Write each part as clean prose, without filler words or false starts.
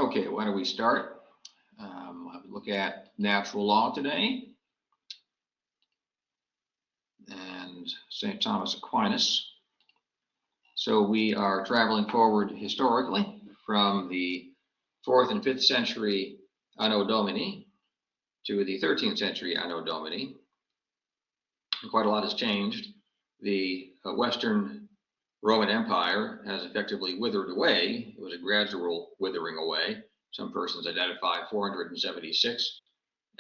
Okay, why don't we start? I'll look at natural law today and St. Thomas Aquinas. So we are traveling forward historically from the 4th and 5th century Anno Domini to the 13th century Anno Domini. And quite a lot has changed. The Western Roman Empire has effectively withered away. It was a gradual withering away. Some persons identify 476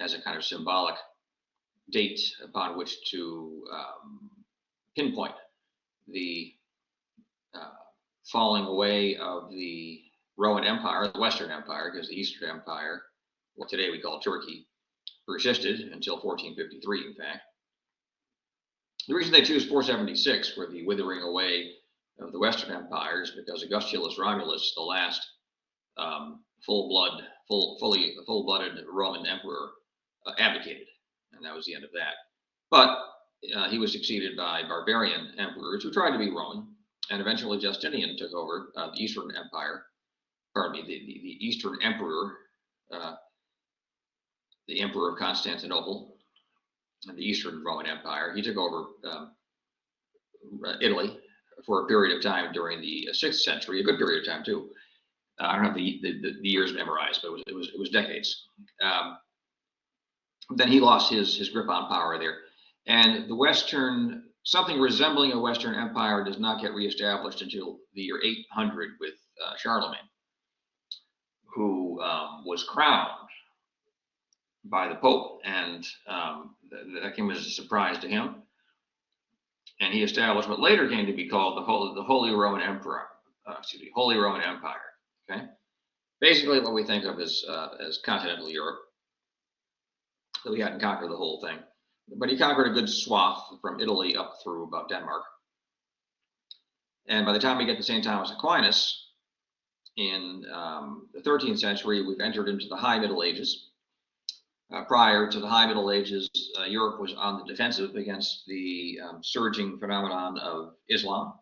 as a kind of symbolic date upon which to pinpoint the falling away of the Roman Empire, the Western Empire, because the Eastern Empire, what today we call Turkey, persisted until 1453, in fact. The reason they choose 476 for the withering away of the Western Empire is because Augustulus Romulus, the last full-blooded Roman emperor, abdicated, and that was the end of that. But he was succeeded by barbarian emperors who tried to be Roman, and eventually Justinian took over the Eastern Empire. Pardon me, the Eastern Emperor, the Emperor of Constantinople, and the Eastern Roman Empire. He took over Italy for a period of time during the 6th century, a good period of time too. I don't have the years memorized, but it was decades. Then he lost his grip on power there, and the Western, something resembling a Western Empire, does not get reestablished until the year 800 with Charlemagne, who was crowned by the Pope, and that came as a surprise to him. And he established what later came to be called the Holy Roman Emperor, Holy Roman Empire. Okay, basically what we think of as continental Europe. So he hadn't conquered the whole thing, but he conquered a good swath from Italy up through about Denmark. And by the time we get to St. Thomas Aquinas in the 13th century, we've entered into the High Middle Ages. Prior to the High Middle Ages, Europe was on the defensive against the surging phenomenon of Islam.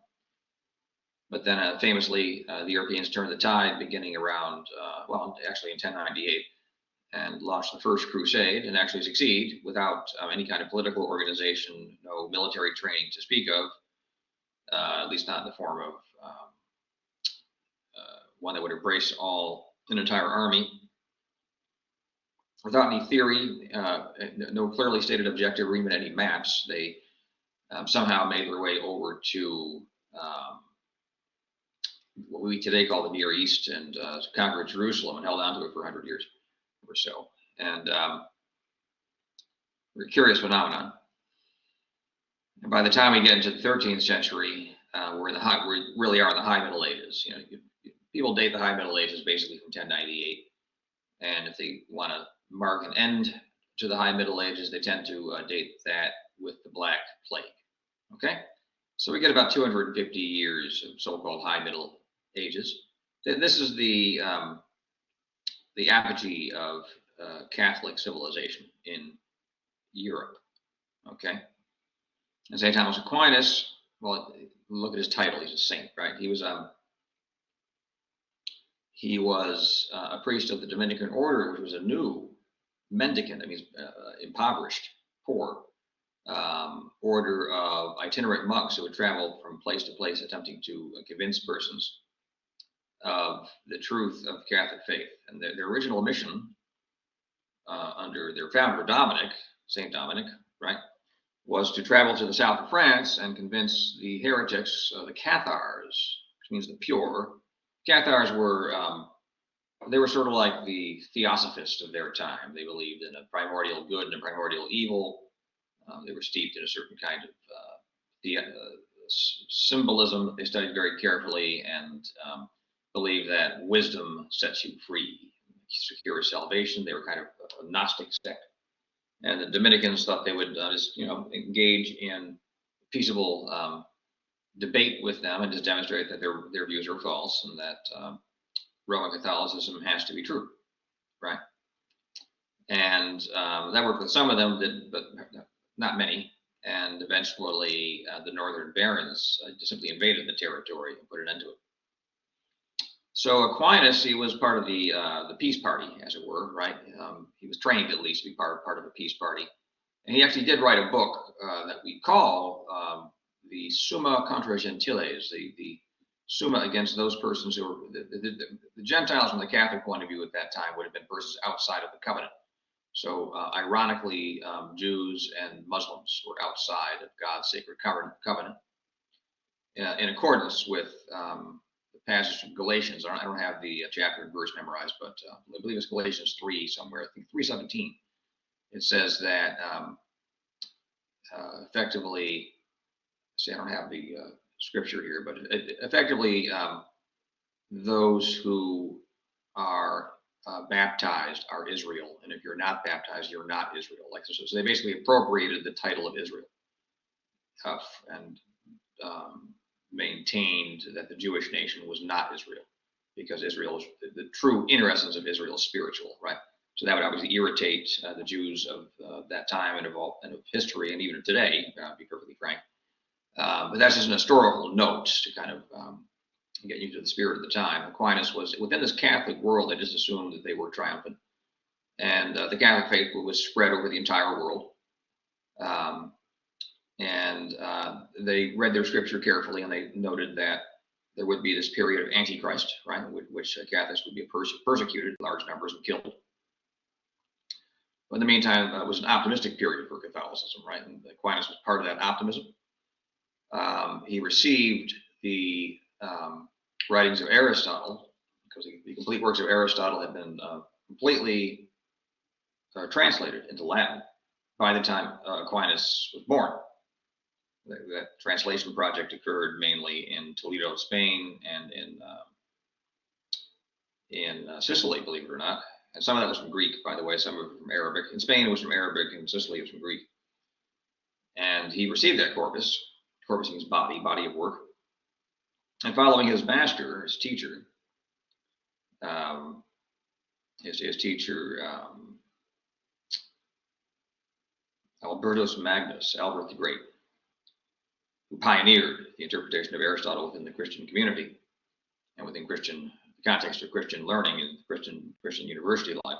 But then famously, the Europeans turned the tide beginning around, well, actually in 1098, and launched the First Crusade, and actually succeed without any kind of political organization, no military training to speak of, at least not in the form of one that would embrace an entire army. Without any theory, no clearly stated objective, or even any maps, they somehow made their way over to what we today call the Near East, and conquered Jerusalem and held on to it for 100 years or so. And a curious phenomenon. And by the time we get into the 13th century, we really are in the High Middle Ages. You know, people date the High Middle Ages basically from 1098, and if they want to mark an end to the High Middle Ages, they tend to date that with the Black Plague. Okay, so we get about 250 years of so-called High Middle Ages. This is the apogee of Catholic civilization in Europe. Okay, and St. Thomas Aquinas, well, look at his title, he's a saint, right? He was a priest of the Dominican order, which was a new mendicant, that means impoverished, poor, order of itinerant monks who would travel from place to place attempting to convince persons of the truth of the Catholic faith. And their original mission, under their founder Dominic, Saint Dominic, right, was to travel to the south of France and convince the heretics, the Cathars, which means the pure. Cathars were they were sort of like the theosophists of their time. They believed in a primordial good and a primordial evil. They were steeped in a certain kind of symbolism that they studied very carefully, and believed that wisdom sets you free, secures salvation. They were kind of a Gnostic sect. And the Dominicans thought they would just, engage in peaceable debate with them and just demonstrate that their views are false, and that Roman Catholicism has to be true, right? And that worked with some of them, but not many. And eventually, the northern barons simply invaded the territory and put an end to it. So Aquinas, he was part of the peace party, as it were, right? He was trained at least to be part of a peace party, and he actually did write a book that we call the Summa contra Gentiles, the Summa against those persons who were the Gentiles from the Catholic point of view at that time would have been persons outside of the covenant. So ironically, Jews and Muslims were outside of God's sacred covenant in accordance with the passage from Galatians. I don't have the chapter and verse memorized, but I believe it's Galatians 3 somewhere, I think 3:17. It says that effectively, see, I don't have the scripture here, but effectively, those who are baptized are Israel, and if you're not baptized, you're not Israel. Like so they basically appropriated the title of Israel and maintained that the Jewish nation was not Israel, because Israel is the true inner essence of Israel is spiritual, right? So that would obviously irritate the Jews of that time and of history, and even today, to be perfectly frank. But that's just an historical note to kind of get you to the spirit of the time. Aquinas was within this Catholic world. They just assumed that they were triumphant, and the Catholic faith was spread over the entire world. And they read their scripture carefully, and they noted that there would be this period of Antichrist, right, in which Catholics would be persecuted in large numbers and killed. But in the meantime, it was an optimistic period for Catholicism, right? And Aquinas was part of that optimism. He received the writings of Aristotle, because the complete works of Aristotle had been completely translated into Latin by the time Aquinas was born. That translation project occurred mainly in Toledo, Spain, and in Sicily, believe it or not. And some of that was from Greek, by the way, some of it from Arabic. In Spain, it was from Arabic, and in Sicily, it was from Greek. And he received that corpus. Corpus means body of work. And following his master, his teacher, Albertus Magnus, Albert the Great, who pioneered the interpretation of Aristotle within the Christian community and within the context of Christian learning and Christian university life.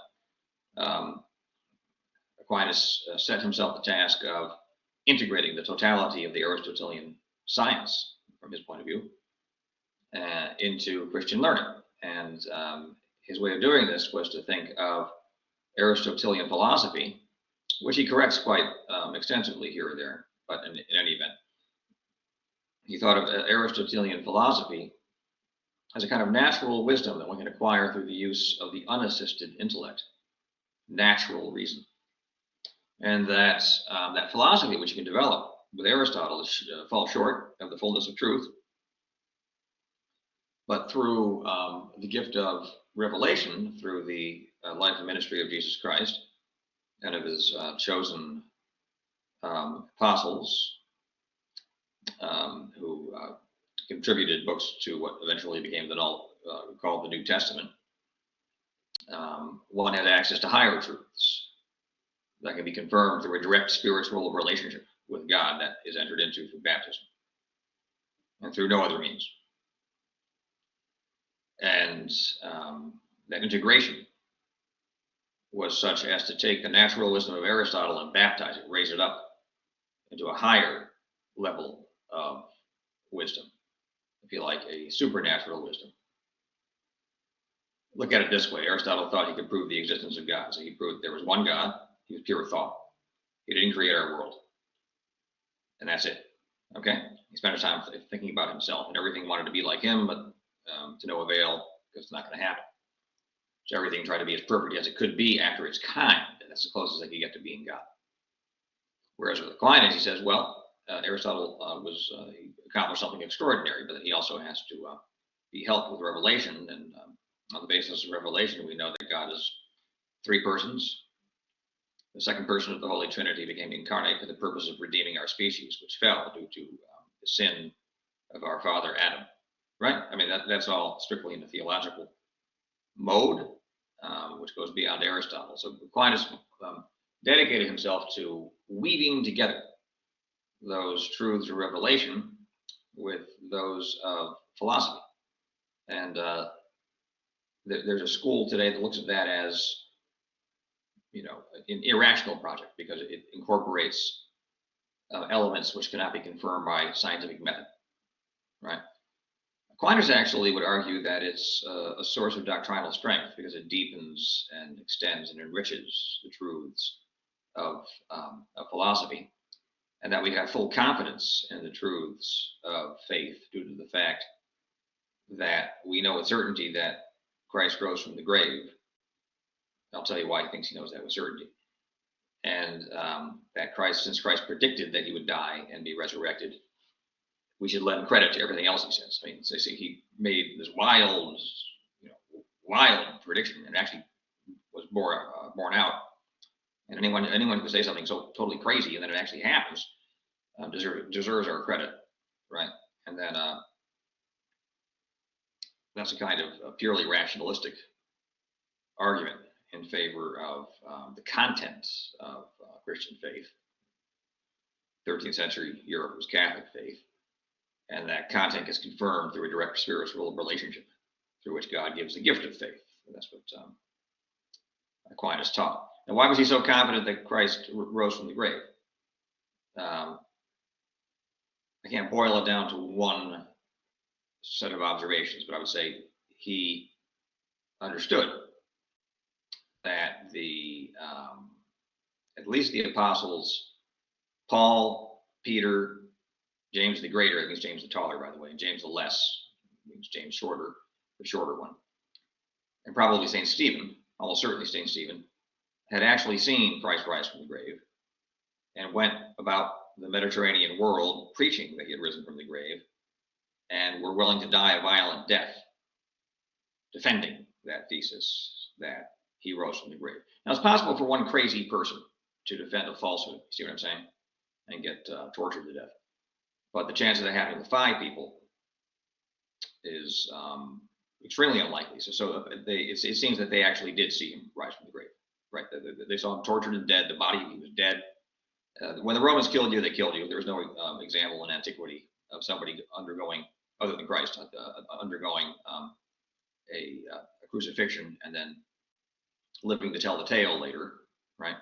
Aquinas set himself the task of integrating the totality of the Aristotelian science, from his point of view, into Christian learning. And his way of doing this was to think of Aristotelian philosophy, which he corrects quite extensively here or there, but in any event, he thought of Aristotelian philosophy as a kind of natural wisdom that one can acquire through the use of the unassisted intellect, natural reason. And that philosophy which you can develop with Aristotle falls short of the fullness of truth. But through the gift of revelation, through the life and ministry of Jesus Christ and of his chosen apostles, who contributed books to what eventually became called the New Testament, one had access to higher truths that can be confirmed through a direct spiritual relationship with God that is entered into through baptism and through no other means. And that integration was such as to take the natural wisdom of Aristotle and baptize it, raise it up into a higher level of wisdom, if you like, a supernatural wisdom. Look at it this way. Aristotle thought he could prove the existence of God. So he proved there was one God. He was pure thought. He didn't create our world. And that's it. Okay? He spent his time thinking about himself, and everything wanted to be like him, but to no avail, because it's not going to happen. So everything tried to be as perfect as it could be after its kind, and that's the closest they could get to being God. Whereas with Aquinas, he says, well, Aristotle he accomplished something extraordinary, but he also has to be helped with revelation. And on the basis of revelation, we know that God is three persons. The second person of the Holy Trinity became incarnate for the purpose of redeeming our species, which fell due to the sin of our father Adam. Right? I mean, that's all strictly in the theological mode, which goes beyond Aristotle. So Aquinas dedicated himself to weaving together those truths of revelation with those of philosophy. And there's a school today that looks at that as, an irrational project because it incorporates elements which cannot be confirmed by scientific method, right? Aquinas actually would argue that it's a source of doctrinal strength because it deepens and extends and enriches the truths of philosophy, and that we have full confidence in the truths of faith due to the fact that we know with certainty that Christ rose from the grave. I'll tell you why he thinks he knows that with certainty. And that since Christ predicted that he would die and be resurrected, we should lend credit to everything else he says. I mean, so he made this wild prediction, and actually was borne out. And anyone who could say something so totally crazy and then it actually happens deserves our credit, right? And then that's a kind of purely rationalistic argument in favor of the contents of Christian faith. 13th century Europe was Catholic faith, and that content is confirmed through a direct spiritual relationship through which God gives the gift of faith. And that's what Aquinas taught. And why was he so confident that Christ rose from the grave? I can't boil it down to one set of observations, but I would say he understood that at least the apostles, Paul, Peter, James the Greater, I think it's James the Taller, by the way, and James the Less, means James Shorter, the shorter one, and probably St. Stephen, almost certainly St. Stephen, had actually seen Christ rise from the grave and went about the Mediterranean world preaching that he had risen from the grave, and were willing to die a violent death defending that thesis that he rose from the grave. Now, it's possible for one crazy person to defend a falsehood, you see what I'm saying, and get tortured to death. But the chance of that happening with 5 people is extremely unlikely. So it seems that they actually did see him rise from the grave, right? They saw him tortured and dead. The body, he was dead. When the Romans killed you, they killed you. There was no example in antiquity of somebody undergoing, other than Christ, undergoing a crucifixion and then living to tell the tale later, right?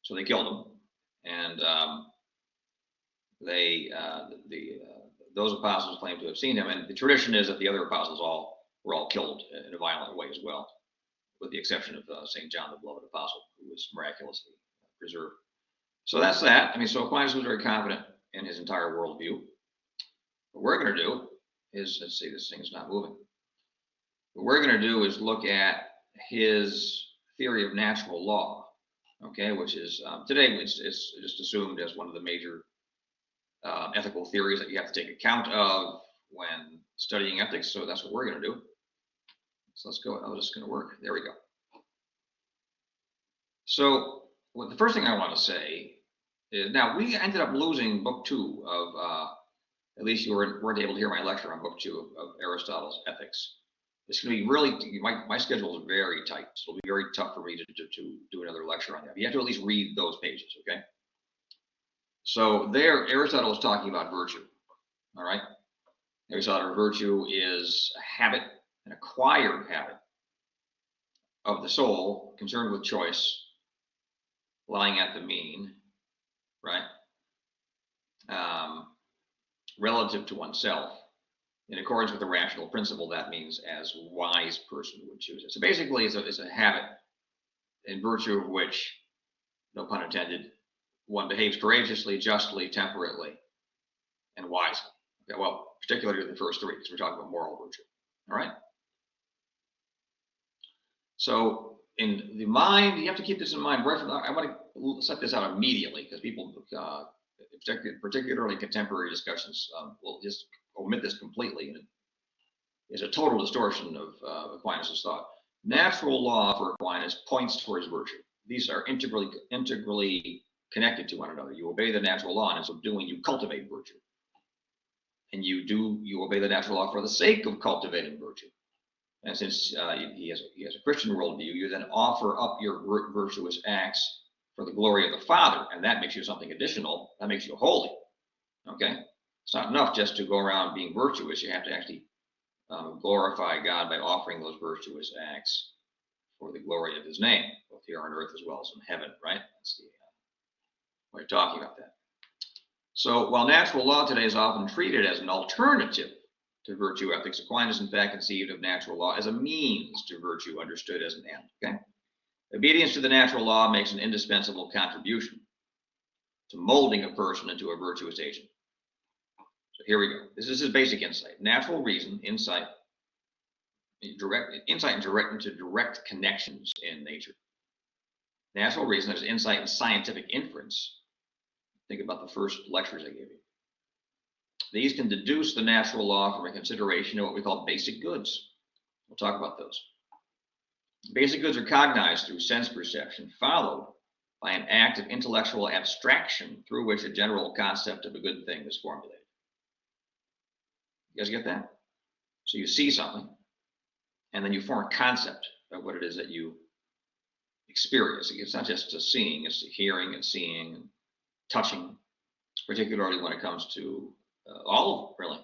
So they killed him, and those apostles claim to have seen him, and the tradition is that the other apostles were all killed in a violent way as well, with the exception of St. John, the beloved apostle, who was miraculously preserved. So that's that. I mean, so Aquinas was very confident in his entire worldview. What we're going to do is, let's see, this thing is not moving. What we're going to do is look at his theory of natural law, okay, which is today it's just assumed as one of the major ethical theories that you have to take account of when studying ethics. So that's what we're going to do. So let's go. How is this going to work? There we go. So the first thing I want to say is, now we ended up losing book 2 of, at least you weren't able to hear my lecture on book 2 of Aristotle's Ethics. It's going to be really, my schedule is very tight, so it'll be very tough for me to do another lecture on that. You have to at least read those pages, okay? So there, Aristotle is talking about virtue, all right? Aristotle, virtue is a habit, an acquired habit of the soul concerned with choice, lying at the mean, right? Relative to oneself, in accordance with the rational principle, that means as a wise person would choose it. So basically, it's a habit in virtue of which, no pun intended, one behaves courageously, justly, temperately, and wisely. Okay, well, particularly the first 3, because we're talking about moral virtue. All right? So in the mind, you have to keep this in mind. Right from I want to set this out immediately, because people, particularly contemporary discussions, will just omit this completely, and it's a total distortion of Aquinas' thought. Natural law for Aquinas points towards virtue. These are integrally connected to one another. You obey the natural law, and in so doing, you cultivate virtue. And you obey the natural law for the sake of cultivating virtue. And since he has a Christian worldview, you then offer up your virtuous acts for the glory of the Father, and that makes you something additional. That makes you holy. Okay, it's not enough just to go around being virtuous. You have to actually glorify God by offering those virtuous acts for the glory of his name, both here on earth as well as in heaven, right? That's the way of talking about that. So while natural law today is often treated as an alternative to virtue ethics, Aquinas in fact conceived of natural law as a means to virtue understood as an end. Okay? Obedience to the natural law makes an indispensable contribution to molding a person into a virtuous agent. So here we go. This is his basic insight. Natural reason, insight into direct connections in nature. Natural reason, there's insight and scientific inference. Think about the first lectures I gave you. These can deduce the natural law from a consideration of what we call basic goods. We'll talk about those. Basic goods are cognized through sense perception, followed by an act of intellectual abstraction through which a general concept of a good thing is formulated. You guys get that? So you see something, and then you form a concept of what it is that you experience. It's not just seeing, it's hearing and seeing and touching, particularly when it comes to all of them, really.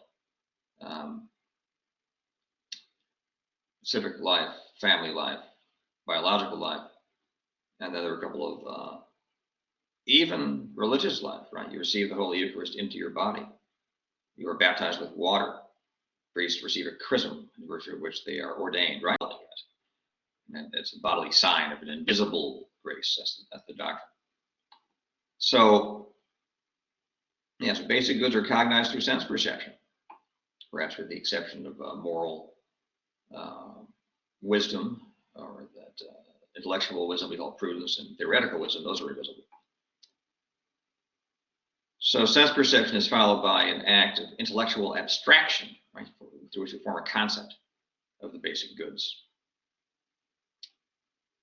Civic life, family life, biological life, and then there are a couple of even religious life, right? You receive the Holy Eucharist into your body. You are baptized with water. Priests receive a chrism, in virtue of which they are ordained, right? And it's a bodily sign of an invisible grace. That's the doctrine. So, yes, basic goods are cognized through sense perception, perhaps with the exception of moral wisdom, or that intellectual wisdom we call prudence, and theoretical wisdom, those are invisible. So sense perception is followed by an act of intellectual abstraction, right, through which you form a concept of the basic goods.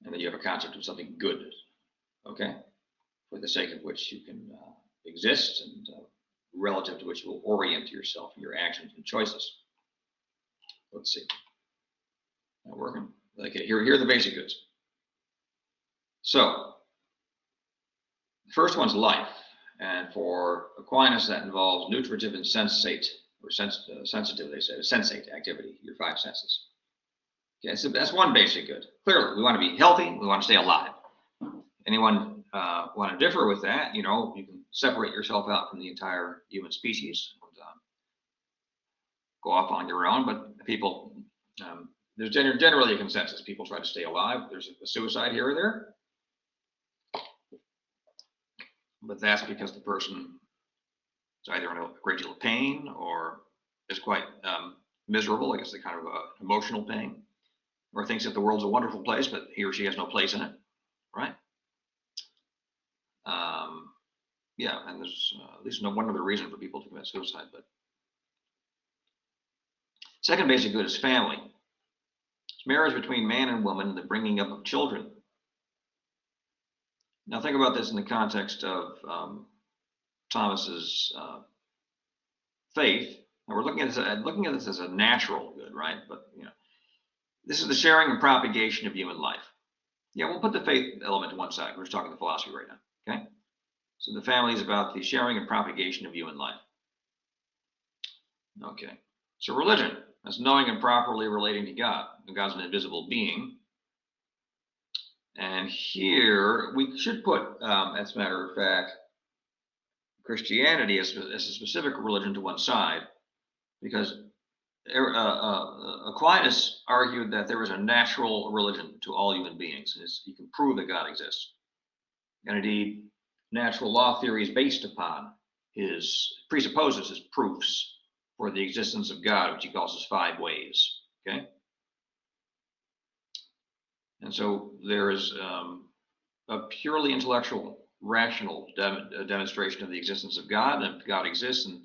And then you have a concept of something good, okay, for the sake of which you can exist, and relative to which you will orient yourself in your actions and choices. Let's see. Not working? Okay, here are the basic goods. So, the first one's life. And for Aquinas, that involves nutritive and sensate, or sensitive, they say, sensate activity, your five senses. Okay, so that's one basic good. Clearly, we want to be healthy, we want to stay alive. Anyone want to differ with that, you can separate yourself out from the entire human species and go off on your own, but people, there's generally a consensus. People try to stay alive. There's a suicide here or there, but that's because the person is either in a great deal of pain or is quite miserable, I guess the kind of emotional pain, or thinks that the world's a wonderful place, but he or she has no place in it, right? Yeah, and there's at least one other reason for people to commit suicide. But second basic good is family. It's marriage between man and woman and the bringing up of children. Now think about this in the context of Thomas's faith. And we're looking at this as a natural good, right? But this is the sharing and propagation of human life. Yeah, we'll put the faith element to one side. We're just talking the philosophy right now. Okay. So the family is about the sharing and propagation of human life. Okay. So religion, that's knowing and properly relating to God. God's an invisible being. And here we should put, as a matter of fact, Christianity as a specific religion to one side, because Aquinas argued that there is a natural religion to all human beings. You can prove that God exists. And indeed, natural law theory is based upon presupposes his proofs for the existence of God, which he calls his 5 ways. Okay? And so there is a purely intellectual, rational demonstration of the existence of God, and if God exists, and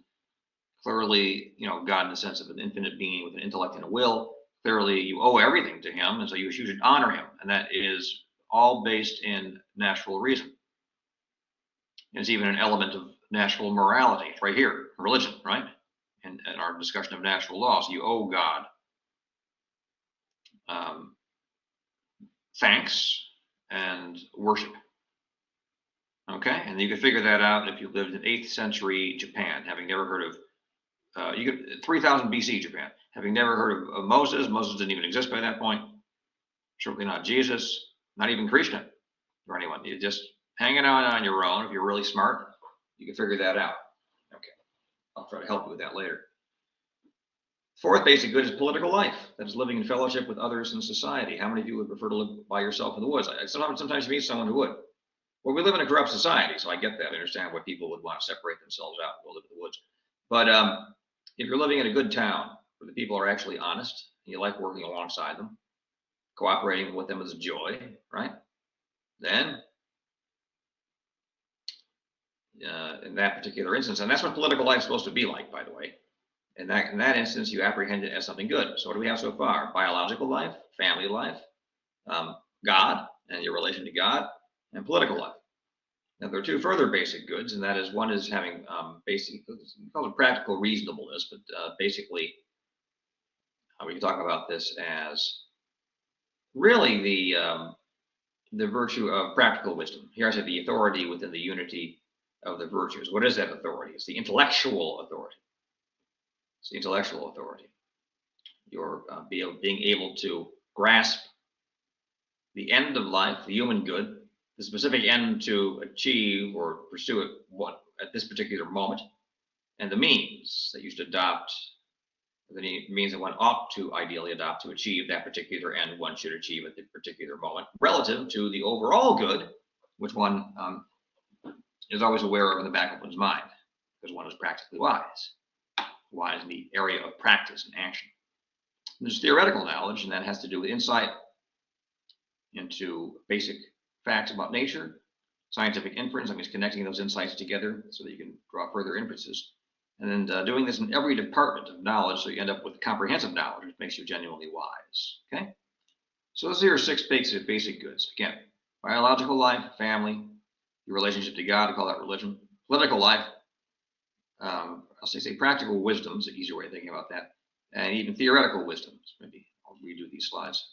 clearly, God in the sense of an infinite being with an intellect and a will, clearly you owe everything to him, and so you should honor him, and that is all based in natural reason. There's even an element of natural morality right here, religion, right? And our discussion of natural laws, you owe God thanks and worship. Okay, and you can figure that out if you lived in 8th century Japan, having never heard of 3000 BC Japan, Having never heard of Moses, Moses didn't even exist by that point. Certainly not Jesus, not even Krishna or anyone. You're just hanging out on your own. If you're really smart, you can figure that out. Okay, I'll try to help you with that later. Fourth basic good is political life. That is living in fellowship with others in society. How many of you would prefer to live by yourself in the woods? Sometimes you meet someone who would. Well, we live in a corrupt society, so I get that. I understand why people would want to separate themselves out and go live in the woods. But if you're living in a good town where the people are actually honest, and you like working alongside them, cooperating with them is a joy, right? Then, in that particular instance, and that's what political life is supposed to be like, by the way. In that instance, you apprehend it as something good. So what do we have so far? Biological life, family life, God and your relation to God, and political life. Now, there are two further basic goods, and that is one is having basic, we call it practical reasonableness, but basically, we can talk about this as really the virtue of practical wisdom. Here I said the authority within the unity of the virtues. What is that authority? It's the intellectual authority. It's the intellectual authority. You're being able to grasp the end of life, the human good, the specific end to achieve or pursue at this particular moment, and the means that you should adopt, the means that one ought to ideally adopt to achieve that particular end one should achieve at the particular moment, relative to the overall good, which one is always aware of in the back of one's mind, because one is practically wise in the area of practice and action. And there's theoretical knowledge, and that has to do with insight into basic facts about nature. Scientific inference, that means connecting those insights together so that you can draw further inferences. And then doing this in every department of knowledge, so you end up with comprehensive knowledge, which makes you genuinely wise. Okay? So those are your 6 basic goods. Again, biological life, family, your relationship to God, I call that religion. Political life, I'll say practical wisdom is an easier way of thinking about that. And even theoretical wisdoms. Maybe I'll redo these slides.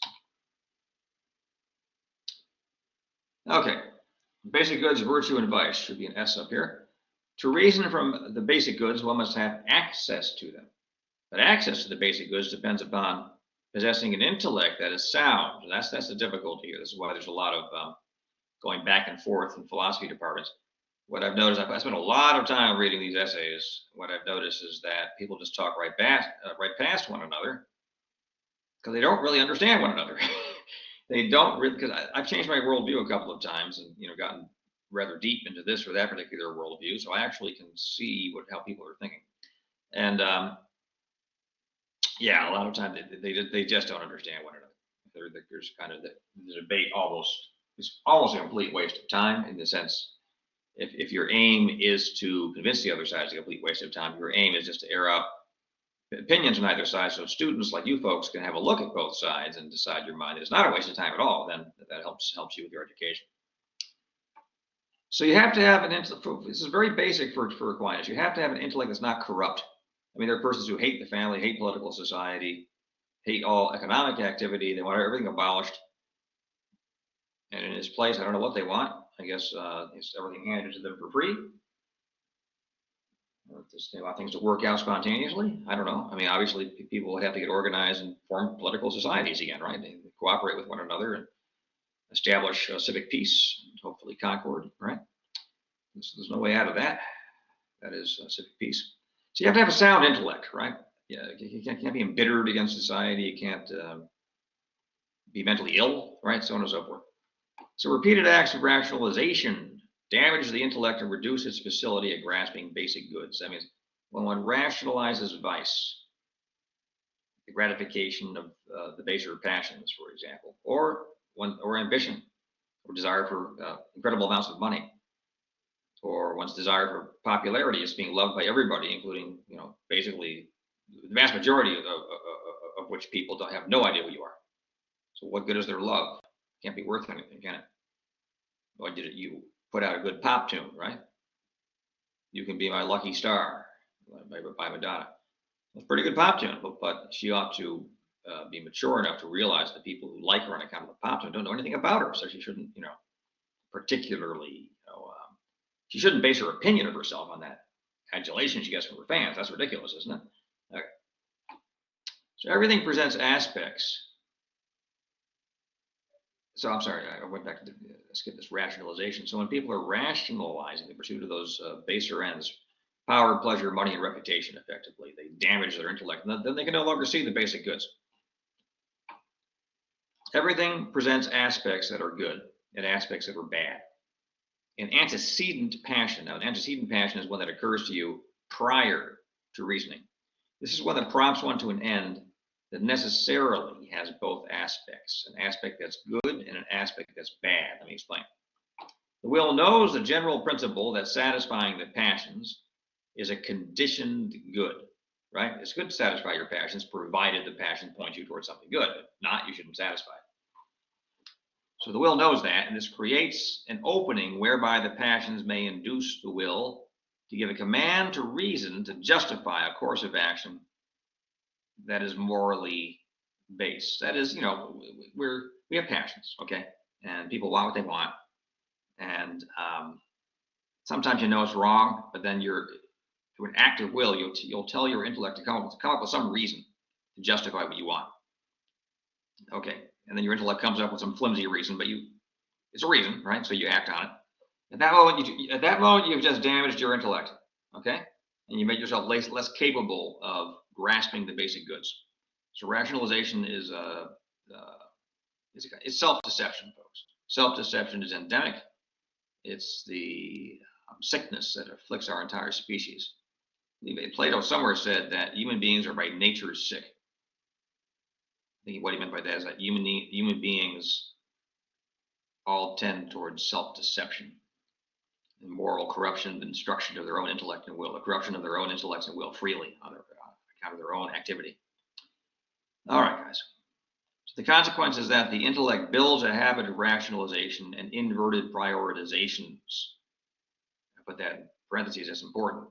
Okay, basic goods, virtue, and vice should be an S up here. To reason from the basic goods, one must have access to them. But access to the basic goods depends upon possessing an intellect that is sound. And that's the difficulty here. This is why there's a lot of going back and forth in philosophy departments. What I've noticed, I spent a lot of time reading these essays. What I've noticed is that people just talk right past one another because they don't really understand one another. They don't really, because I've changed my worldview a couple of times and gotten rather deep into this or that particular worldview, so I actually can see how people are thinking. And yeah, a lot of times they just don't understand one another. There's kind of the debate is almost a complete waste of time, in the sense, if your aim is to convince the other side it's a complete waste of time, your aim is just to air out opinions on either side, so students like you folks can have a look at both sides and decide your mind is not a waste of time at all. Then that helps you with your education. So you have to have an intellect. This is very basic for Aquinas. You have to have an intellect that's not corrupt. I mean, there are persons who hate the family, hate political society, hate all economic activity. They want everything abolished. And in its place, I don't know what they want. I guess it's everything handed to them for free. They want things to work out spontaneously. I don't know. I mean, obviously, people have to get organized and form political societies again, right? They cooperate with one another and establish civic peace, and hopefully concord, right? There's no way out of that. That is civic peace. So you have to have a sound intellect, right? Yeah, you can't be embittered against society. You can't be mentally ill, right? So on and so forth. So repeated acts of rationalization damage the intellect and reduce its facility at grasping basic goods. That means when one rationalizes vice, the gratification of the baser passions, for example, or ambition, or desire for incredible amounts of money, or one's desire for popularity is being loved by everybody, including, basically the vast majority of which people have no idea who you are. So what good is their love? Can't be worth anything, can it? Why did you put out a good pop tune, right? You Can Be My Lucky Star by Madonna. It's a pretty good pop tune, but she ought to be mature enough to realize that people who like her on account of the pop tune don't know anything about her, so she shouldn't, particularly, she shouldn't base her opinion of herself on that adulation she gets from her fans. That's ridiculous, isn't it? Okay. So everything presents aspects. So I'm sorry, I went back to skip this rationalization. So when people are rationalizing the pursuit of those baser ends, power, pleasure, money, and reputation, effectively, they damage their intellect, and then they can no longer see the basic goods. Everything presents aspects that are good and aspects that are bad. An antecedent passion. Now, an antecedent passion is one that occurs to you prior to reasoning. This is one that prompts one to an end that necessarily has both aspects, an aspect that's good and an aspect that's bad. Let me explain. The will knows the general principle that satisfying the passions is a conditioned good, right? It's good to satisfy your passions, provided the passion points you towards something good. If not, you shouldn't satisfy it. So the will knows that, and this creates an opening whereby the passions may induce the will to give a command to reason to justify a course of action that is morally based. That is, we have passions, okay, and people want what they want, and sometimes it's wrong, but then through an act of will, you'll tell your intellect to come up with some reason to justify what you want, okay, and then your intellect comes up with some flimsy reason, but it's a reason, right? So you act on it. At that moment, you've just damaged your intellect, okay, and you make yourself less capable of grasping the basic goods. So rationalization is self-deception, folks. Self-deception is endemic. It's the sickness that afflicts our entire species. Plato somewhere said that human beings are by nature sick. I think what he meant by that is that human beings all tend towards self-deception and moral corruption, the destruction of their own intellect and will, the corruption of their own intellects and will freely on account of their own activity. All right, guys. So the consequence is that the intellect builds a habit of rationalization and inverted prioritizations. I put that in parentheses, that's important.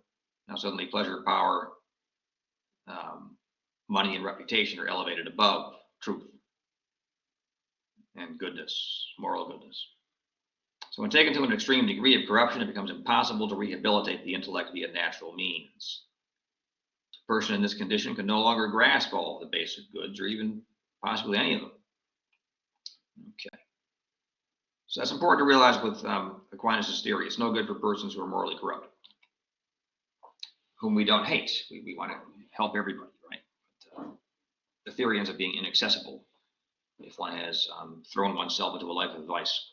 Now suddenly pleasure, power, money, and reputation are elevated above truth and goodness, moral goodness. So when taken to an extreme degree of corruption, it becomes impossible to rehabilitate the intellect via natural means. A person in this condition can no longer grasp all of the basic goods or even possibly any of them. Okay. So that's important to realize with Aquinas' theory. It's no good for persons who are morally corrupt, whom we don't hate. We want to help everybody, right? But, the theory ends up being inaccessible if one has thrown oneself into a life of vice.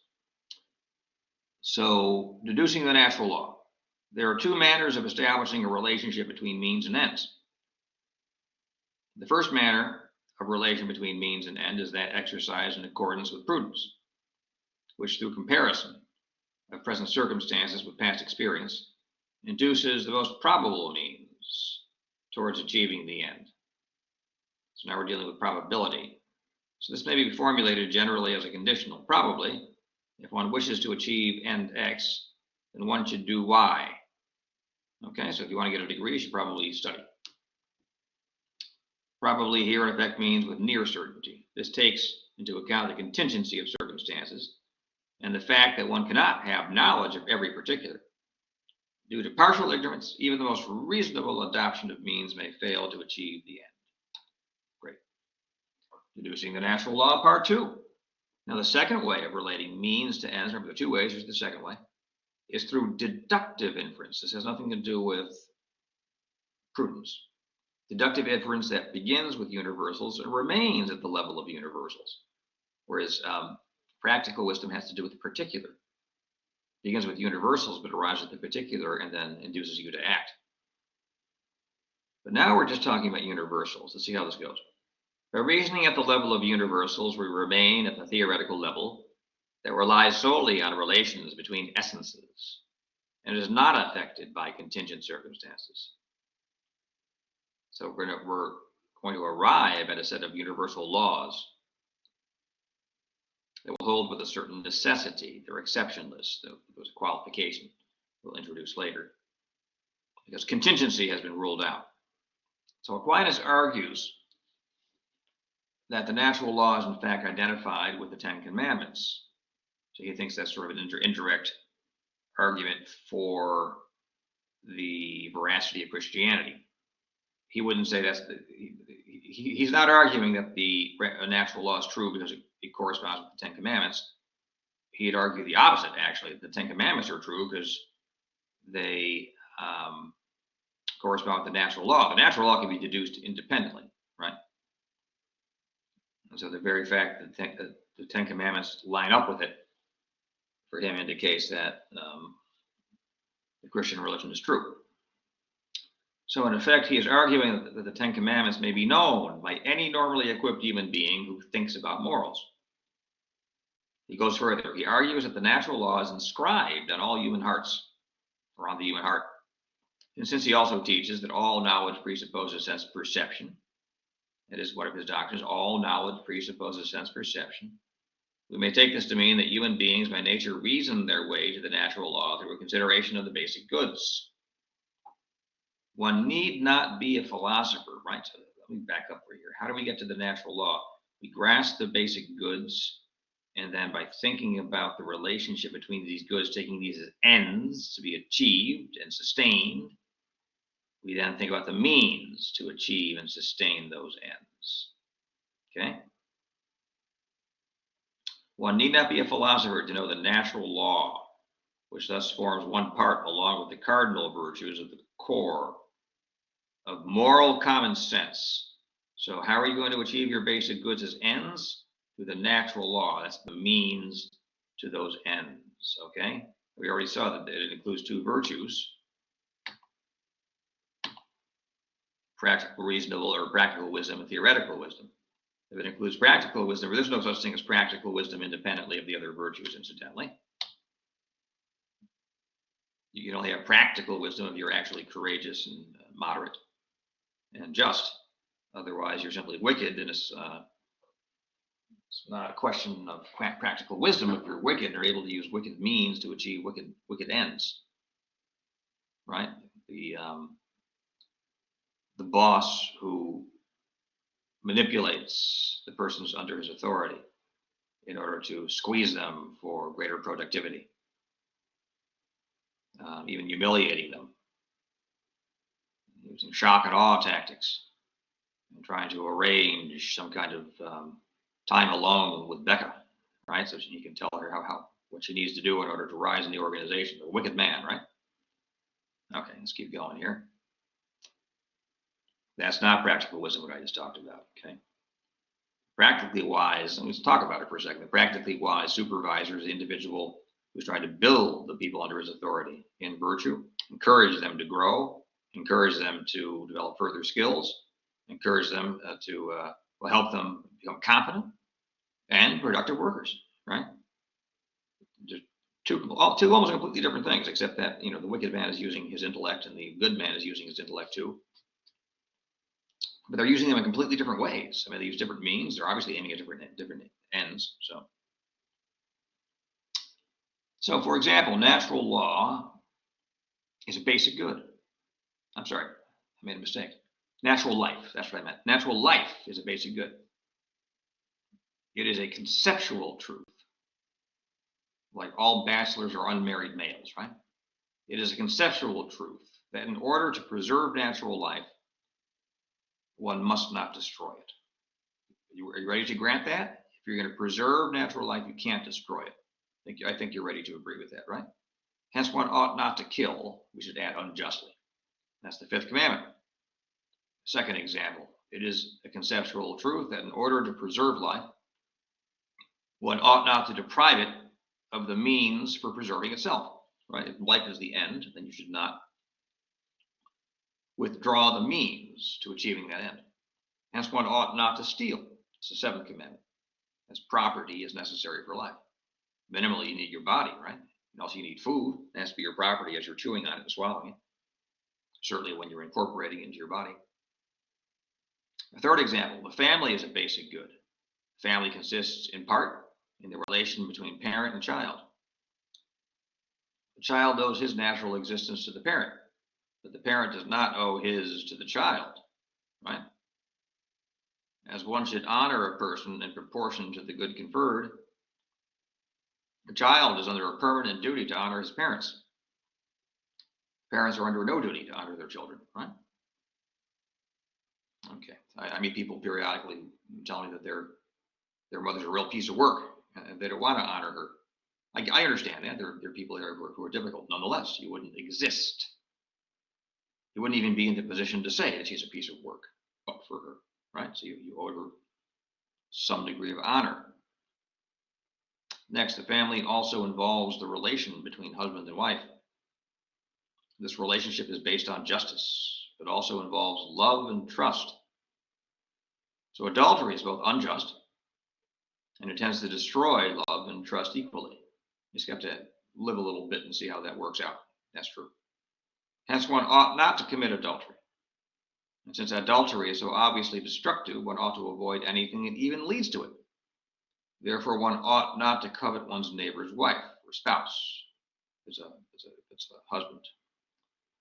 So, deducing the natural law. There are two manners of establishing a relationship between means and ends. The first manner of relation between means and end is that exercised in accordance with prudence, which through comparison of present circumstances with past experience induces the most probable means towards achieving the end. So now we're dealing with probability. So this may be formulated generally as a conditional. Probably, if one wishes to achieve end X, then one should do Y. Okay, so if you want to get a degree, you should probably study. Probably here in effect means with near certainty. This takes into account the contingency of circumstances and the fact that one cannot have knowledge of every particular. Due to partial ignorance, even the most reasonable adoption of means may fail to achieve the end. Great. Deducing the natural law, part 2. Now, the second way of relating means to ends, remember the two ways, here's the second way, is through deductive inference. This has nothing to do with prudence. Deductive inference that begins with universals and remains at the level of universals, whereas practical wisdom has to do with the particular. It begins with universals, but arrives at the particular and then induces you to act. But now we're just talking about universals. Let's see how this goes. By reasoning at the level of universals, we remain at the theoretical level that relies solely on relations between essences and is not affected by contingent circumstances. So we're going to arrive at a set of universal laws that will hold with a certain necessity. They're exceptionless. There's a qualification we'll introduce later, because contingency has been ruled out. So Aquinas argues that the natural law is in fact identified with the Ten Commandments. So he thinks that's sort of an indirect argument for the veracity of Christianity. He wouldn't say he's not arguing that the natural law is true because it corresponds with the Ten Commandments. He'd argue the opposite, actually. The Ten Commandments are true because they correspond with the natural law. The natural law can be deduced independently, right? And so the very fact that the Ten Commandments line up with it, for him, indicates that the Christian religion is true. So in effect, he is arguing that the Ten Commandments may be known by any normally equipped human being who thinks about morals. He goes further. He argues that the natural law is inscribed on all human hearts, or on the human heart. And since he also teaches that all knowledge presupposes sense perception, it is one of his doctrines, all knowledge presupposes sense perception, we may take this to mean that human beings by nature reason their way to the natural law through a consideration of the basic goods. One need not be a philosopher, right? So let me back up right here. How do we get to the natural law? We grasp the basic goods, and then by thinking about the relationship between these goods, taking these as ends to be achieved and sustained, we then think about the means to achieve and sustain those ends. Okay? One need not be a philosopher to know the natural law, which thus forms one part, along with the cardinal virtues, of the core of moral common sense. So how are you going to achieve your basic goods as ends? Through the natural law. That's the means to those ends, okay? We already saw that it includes two virtues: practical, reasonable, or practical wisdom, and theoretical wisdom. If it includes practical wisdom, there's no such thing as practical wisdom independently of the other virtues, incidentally. You can only have practical wisdom if you're actually courageous and moderate and just. Otherwise, you're simply wicked, and it's not a question of practical wisdom if you're wicked and are able to use wicked means to achieve wicked ends, right? The boss who manipulates the persons under his authority in order to squeeze them for greater productivity, even humiliating them, using shock and awe tactics, and trying to arrange some kind of time alone with Becca, right? So you can tell her what she needs to do in order to rise in the organization. A wicked man, right? Okay, let's keep going here. That's not practical wisdom, what I just talked about, okay? Practically wise, let's talk about it for a second. The practically wise supervisor is the individual who's trying to build the people under his authority in virtue, encourage them to grow, encourage them to develop further skills, encourage them to help them become competent and productive workers, right? Just two almost completely different things, except that, the wicked man is using his intellect and the good man is using his intellect too. But they're using them in completely different ways. I mean, they use different means. They're obviously aiming at different ends. So for example, natural law is a basic good. I'm sorry, I made a mistake. Natural life, that's what I meant. Natural life is a basic good. It is a conceptual truth, like all bachelors or unmarried males, right? It is a conceptual truth that in order to preserve natural life, one must not destroy it. Are you ready to grant that? If you're going to preserve natural life, you can't destroy it. I think you're ready to agree with that, right? Hence, one ought not to kill. We should add unjustly. That's the fifth commandment. Second example, it is a conceptual truth that in order to preserve life, one ought not to deprive it of the means for preserving itself, right? If life is the end, then you should not withdraw the means to achieving that end. Hence, one ought not to steal. It's the seventh commandment, as property is necessary for life. Minimally, you need your body, right? And also you need food. It has to be your property as you're chewing on it and swallowing it. Certainly when you're incorporating it into your body. A third example, the family is a basic good. Family consists in part in the relation between parent and child. The child owes his natural existence to the parent, but the parent does not owe his to the child, right? As one should honor a person in proportion to the good conferred, the child is under a permanent duty to honor his parents. Parents are under no duty to honor their children, right? Okay, I meet people periodically telling me that their mother's a real piece of work and they don't want to honor her. I understand that there are people there who are difficult. Nonetheless, you wouldn't exist. You wouldn't even be in the position to say that she's a piece of work for her, right? So you owe her some degree of honor. Next, the family also involves the relation between husband and wife. This relationship is based on justice, but also involves love and trust. So adultery is both unjust and it tends to destroy love and trust equally. You just have to live a little bit and see how that works out. That's true. Hence, one ought not to commit adultery. And since adultery is so obviously destructive, one ought to avoid anything that even leads to it. Therefore, one ought not to covet one's neighbor's wife or spouse. It's a husband.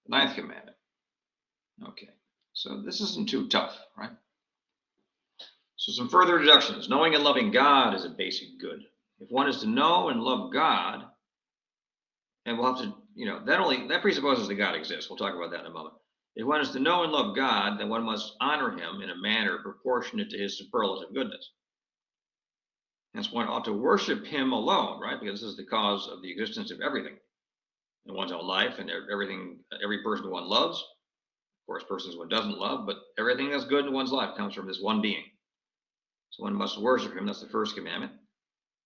The 9th commandment. Okay, so this isn't too tough, right? So some further deductions. Knowing and loving God is a basic good. If one is to know and love God, and we'll have to, that presupposes that God exists. We'll talk about that in a moment. If one is to know and love God, then one must honor him in a manner proportionate to his superlative goodness. Hence, one ought to worship him alone, right? Because this is the cause of the existence of everything in one's own life and every person one loves. Of course, persons one doesn't love, but everything that's good in one's life comes from this one being. So one must worship him. That's the 1st commandment.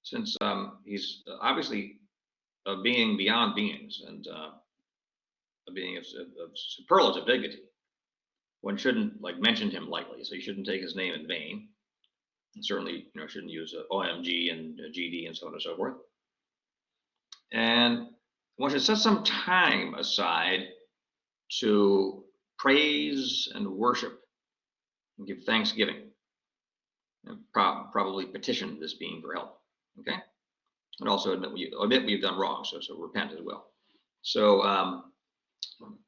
Since he's obviously a being beyond beings and a being of superlative dignity, one shouldn't mention him lightly. So you shouldn't take his name in vain. And certainly, shouldn't use OMG and GD and so on and so forth. And one should set some time aside to praise and worship and give thanksgiving. And probably petition this being for help. Okay, and also admit we've done wrong, so repent as well. So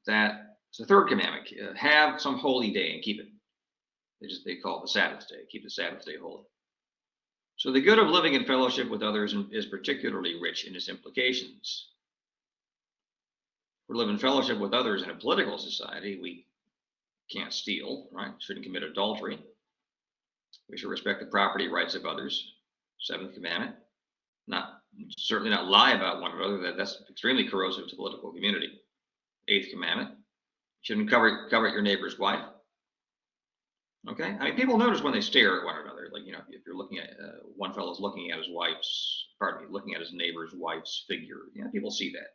that's the 3rd commandment. Have some holy day and keep it. They call it the Sabbath day. Keep the Sabbath day holy. So the good of living in fellowship with others is particularly rich in its implications. We live in fellowship with others in a political society. We can't steal, right? Shouldn't commit adultery. We should respect the property rights of others. 7th commandment. Certainly not lie about one another. That's extremely corrosive to the political community. 8th commandment. Shouldn't covet your neighbor's wife. Okay, I mean, people notice when they stare at one another. If you're looking at one fellow's looking at looking at his neighbor's wife's figure. People see that.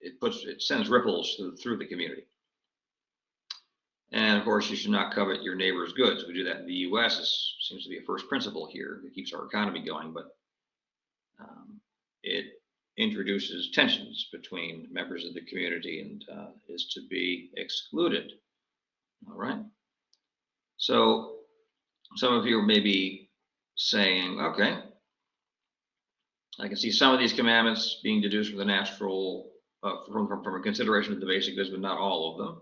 It sends ripples through the community. And of course, you should not covet your neighbor's goods. We do that in the U.S. This seems to be a first principle here that keeps our economy going, but it introduces tensions between members of the community and is to be excluded. All right. So some of you may be saying, okay, I can see some of these commandments being deduced from the natural, from a consideration of the basic goods, but not all of them.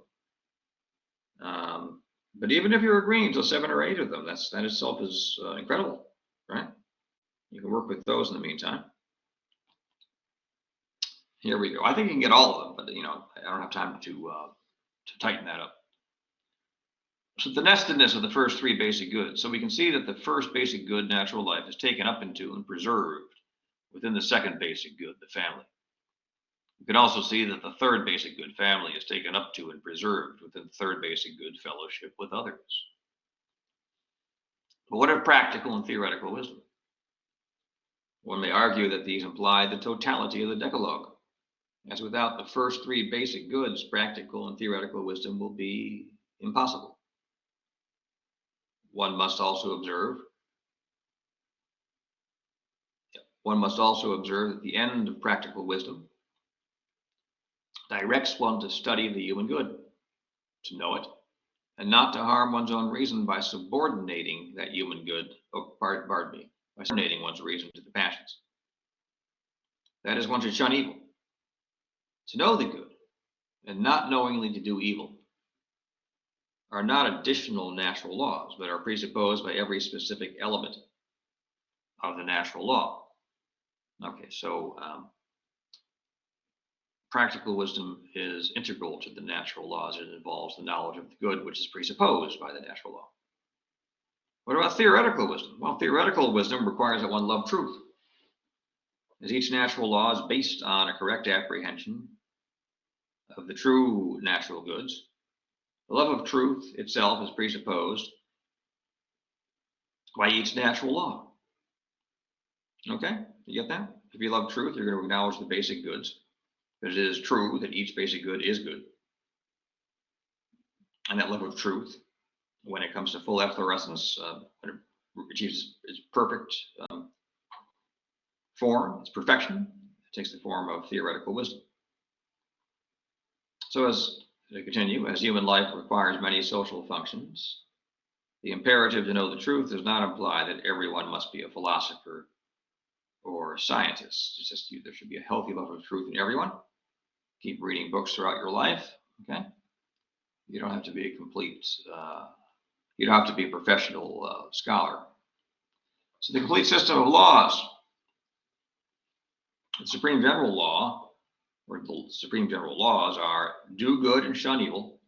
But even if you're agreeing to 7 or 8 of them, that itself is incredible, right? You can work with those in the meantime. Here we go. I think you can get all of them, but I don't have time to tighten that up. So the nestedness of the first 3 basic goods. So we can see that the first basic good, natural life, is taken up into and preserved within the 2nd basic good, the family. You can also see that the 3rd basic good, family, is taken up to and preserved within the 3rd basic good, fellowship with others. But what of practical and theoretical wisdom? One may argue that these imply the totality of the Decalogue, as without the first 3 basic goods, practical and theoretical wisdom will be impossible. One must also observe that the end of practical wisdom directs one to study the human good, to know it, and not to harm one's own reason by subordinating that human good, by subordinating one's reason to the passions. That is, one should shun evil, to know the good, and not knowingly to do evil, are not additional natural laws, but are presupposed by every specific element of the natural law. Okay, so practical wisdom is integral to the natural laws. It involves the knowledge of the good, which is presupposed by the natural law. What about theoretical wisdom? Well, theoretical wisdom requires that one love truth, as each natural law is based on a correct apprehension of the true natural goods. The love of truth itself is presupposed by each natural law. Okay, you get that? If you love truth, you're going to acknowledge the basic goods, because it is true that each basic good is good. And that love of truth, when it comes to full efflorescence, when it achieves its perfect form, its perfection, it takes the form of theoretical wisdom. So as to continue, as human life requires many social functions, the imperative to know the truth does not imply that everyone must be a philosopher or scientist. It's just there should be a healthy love of truth in everyone. Keep reading books throughout your life, okay? You don't have to be a complete, you don't have to be a professional scholar. So the complete system of laws, the supreme general law, or the supreme general laws are: do good and shun evil,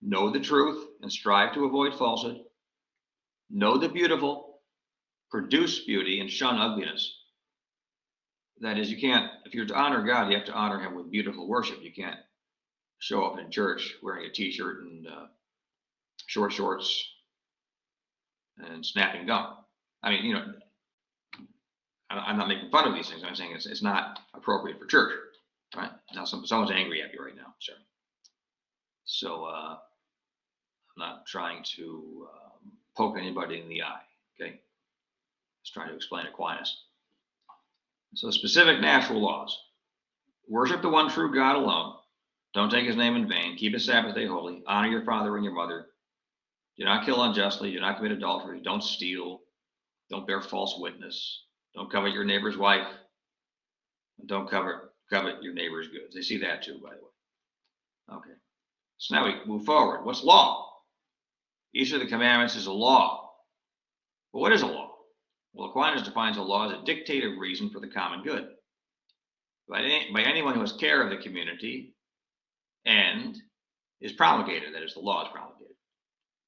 know the truth and strive to avoid falsehood, know the beautiful, produce beauty, and shun ugliness. That is, you can't, if you're to honor God, you have to honor him with beautiful worship. You can't show up in church wearing a t-shirt and short shorts and snapping gum. I mean, you know, I'm not making fun of these things. I'm saying it's not appropriate for church, right? Now, someone's angry at you right now. Sorry. So I'm not trying to poke anybody in the eye, okay? Just trying to explain Aquinas. So specific natural laws: worship the one true God alone. Don't take his name in vain. Keep his Sabbath day holy. Honor your father and your mother. Do not kill unjustly. Do not commit adultery. Don't steal. Don't bear false witness. Don't covet your neighbor's wife. Don't covet your neighbor's goods. They see that too, by the way. Okay. So now we move forward. What's law? Each of the commandments is a law. But what is a law? Well, Aquinas defines a law as a dictate of reason for the common good by anyone who has care of the community and is promulgated, that is, the law is promulgated.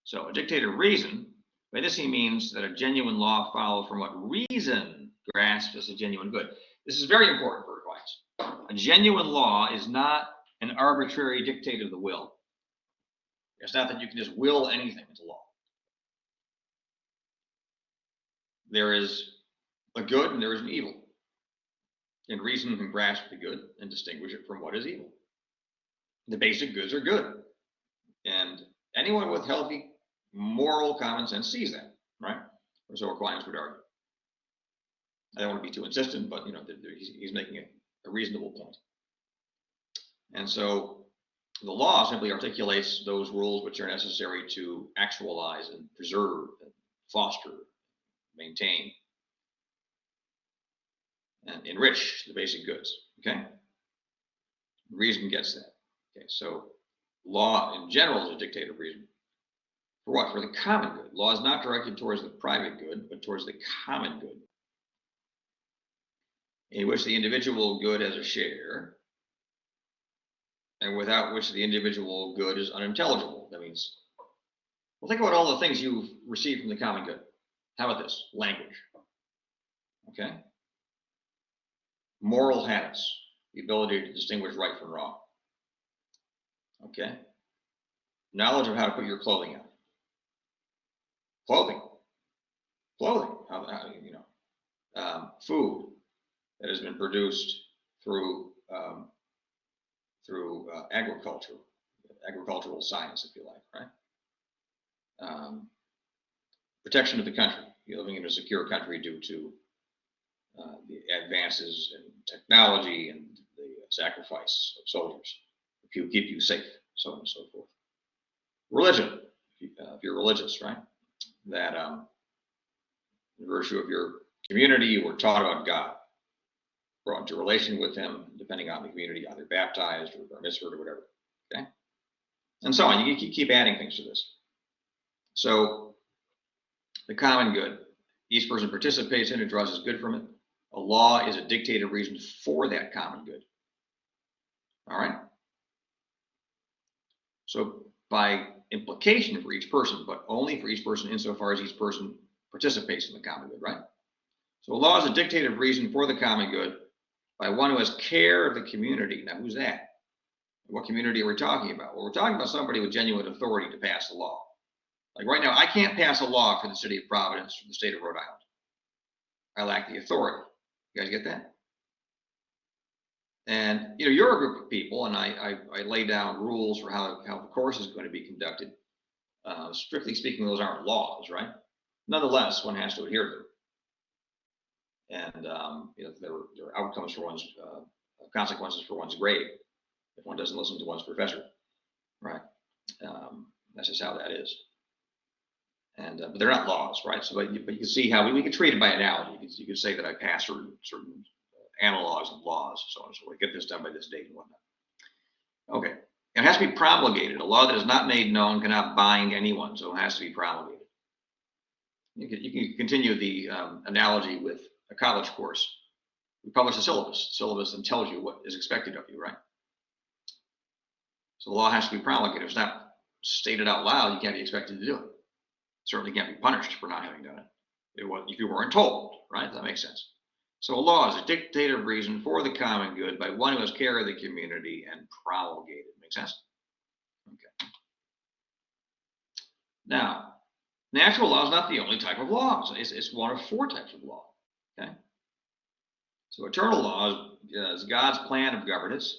So a dictate of reason, by this he means that a genuine law follows from what reason grasps as a genuine good. This is very important for Aquinas. A genuine law is not an arbitrary dictate of the will. It's not that you can just will anything into law. There is a good and there is an evil. And reason can grasp the good and distinguish it from what is evil. The basic goods are good. And anyone with healthy moral common sense sees that, right? Or so Aquinas would argue. I don't want to be too insistent, but you know, he's making a reasonable point. And so the law simply articulates those rules which are necessary to actualize and preserve and foster, maintain, and enrich the basic goods, okay? Reason gets that. Okay, so law in general is a dictate of reason. For what? For the common good. Law is not directed towards the private good, but towards the common good, in which the individual good has a share, and without which the individual good is unintelligible. That means, well, think about all the things you've received from the common good. How about this? Language. Okay? Moral habits, the ability to distinguish right from wrong. Okay? Knowledge of how to put your clothing on. Clothing. Food that has been produced through agricultural science, if you like, right? Protection of the country. You're living in a secure country due to the advances in technology and the sacrifice of soldiers to keep you safe, so on and so forth. Religion, if you're religious, right? That in virtue of your community, you were taught about God, brought into relation with him, depending on the community, either baptized or bar mitzvah or whatever, okay? And so on. You keep adding things to this. So the common good, each person participates in it, draws as good from it. A law is a dictate of reason for that common good. All right. So by implication for each person, but only for each person insofar as each person participates in the common good, right? So a law is a dictative reason for the common good by one who has care of the community. Now, who's that? What community are we talking about? Well, we're talking about somebody with genuine authority to pass a law. Like right now, I can't pass a law for the city of Providence or the state of Rhode Island. I lack the authority. You guys get that? And you're a group of people, and I lay down rules for how the course is going to be conducted. Strictly speaking, those aren't laws, right? Nonetheless, one has to adhere to them. And there are outcomes for one's consequences for one's grade if one doesn't listen to one's professor, right? That's just how that is. And but they're not laws, right? So, but you can see how we can treat it by analogy. You could say that I pass certain analogs and laws, so on and so forth. Get this done by this date and whatnot. Okay, it has to be promulgated. A law that is not made known cannot bind anyone, so it has to be promulgated. You can continue the analogy with a college course. We publish a syllabus. The syllabus then tells you what is expected of you, right? So the law has to be promulgated. If it's not stated out loud, you can't be expected to do it. Certainly can't be punished for not having done it if you weren't told, right? That makes sense. So a law is a dictative reason for the common good by one who has care of the community and promulgated. Make sense? Okay. Now, natural law is not the only type of law. It's one of 4 types of law. Okay. So eternal law is God's plan of governance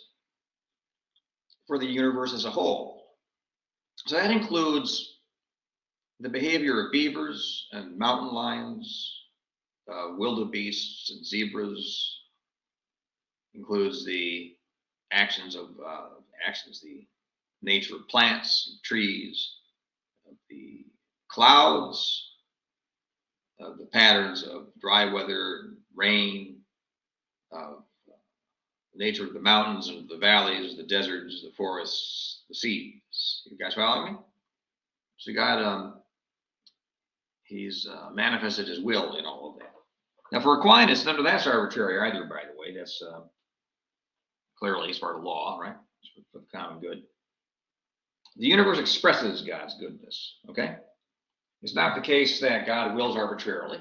for the universe as a whole. So that includes the behavior of beavers and mountain lions, wildebeests and zebras, includes the actions of the nature of plants, of trees, of the clouds, of the patterns of dry weather, rain, of the nature of the mountains and the valleys, the deserts, the forests, the seas. You guys following me? So God, he's manifested his will in all of that. Now, for Aquinas, none of that's arbitrary either, by the way. That's clearly as part of law, right? For the common good. The universe expresses God's goodness, okay? It's not the case that God wills arbitrarily,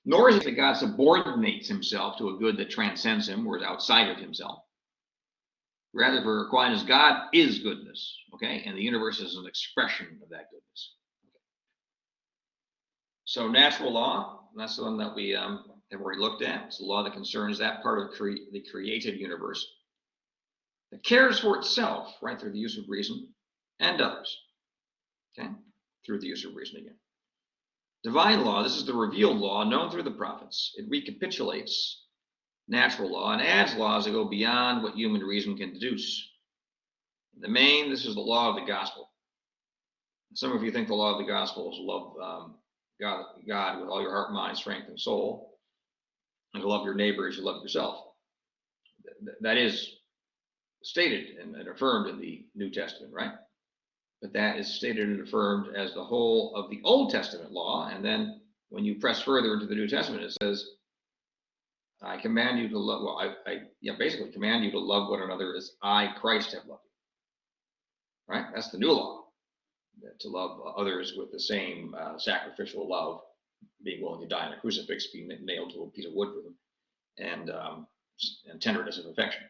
nor is it that God subordinates himself to a good that transcends him or is outside of himself. Rather, for Aquinas, God is goodness, okay? And the universe is an expression of that goodness. Okay. So natural law, that's the one that we have already looked at. It's the law that concerns that part of the created universe that cares for itself, right, through the use of reason and others, okay, through the use of reason again. Divine law, this is the revealed law known through the prophets. It recapitulates natural law and adds laws that go beyond what human reason can deduce. In the main, this is the law of the gospel. Some of you think the law of the gospel is love God with all your heart, mind, strength, and soul, and to love your neighbor as you love yourself. That is stated and affirmed in the New Testament, right? But that is stated and affirmed as the whole of the Old Testament law. And then when you press further into the New Testament, it says, I command you to love, well, I basically command you to love one another as I, Christ, have loved you. Right? That's the new law. To love others with the same sacrificial love, being willing to die on a crucifix, being nailed to a piece of wood for them, and tenderness of affection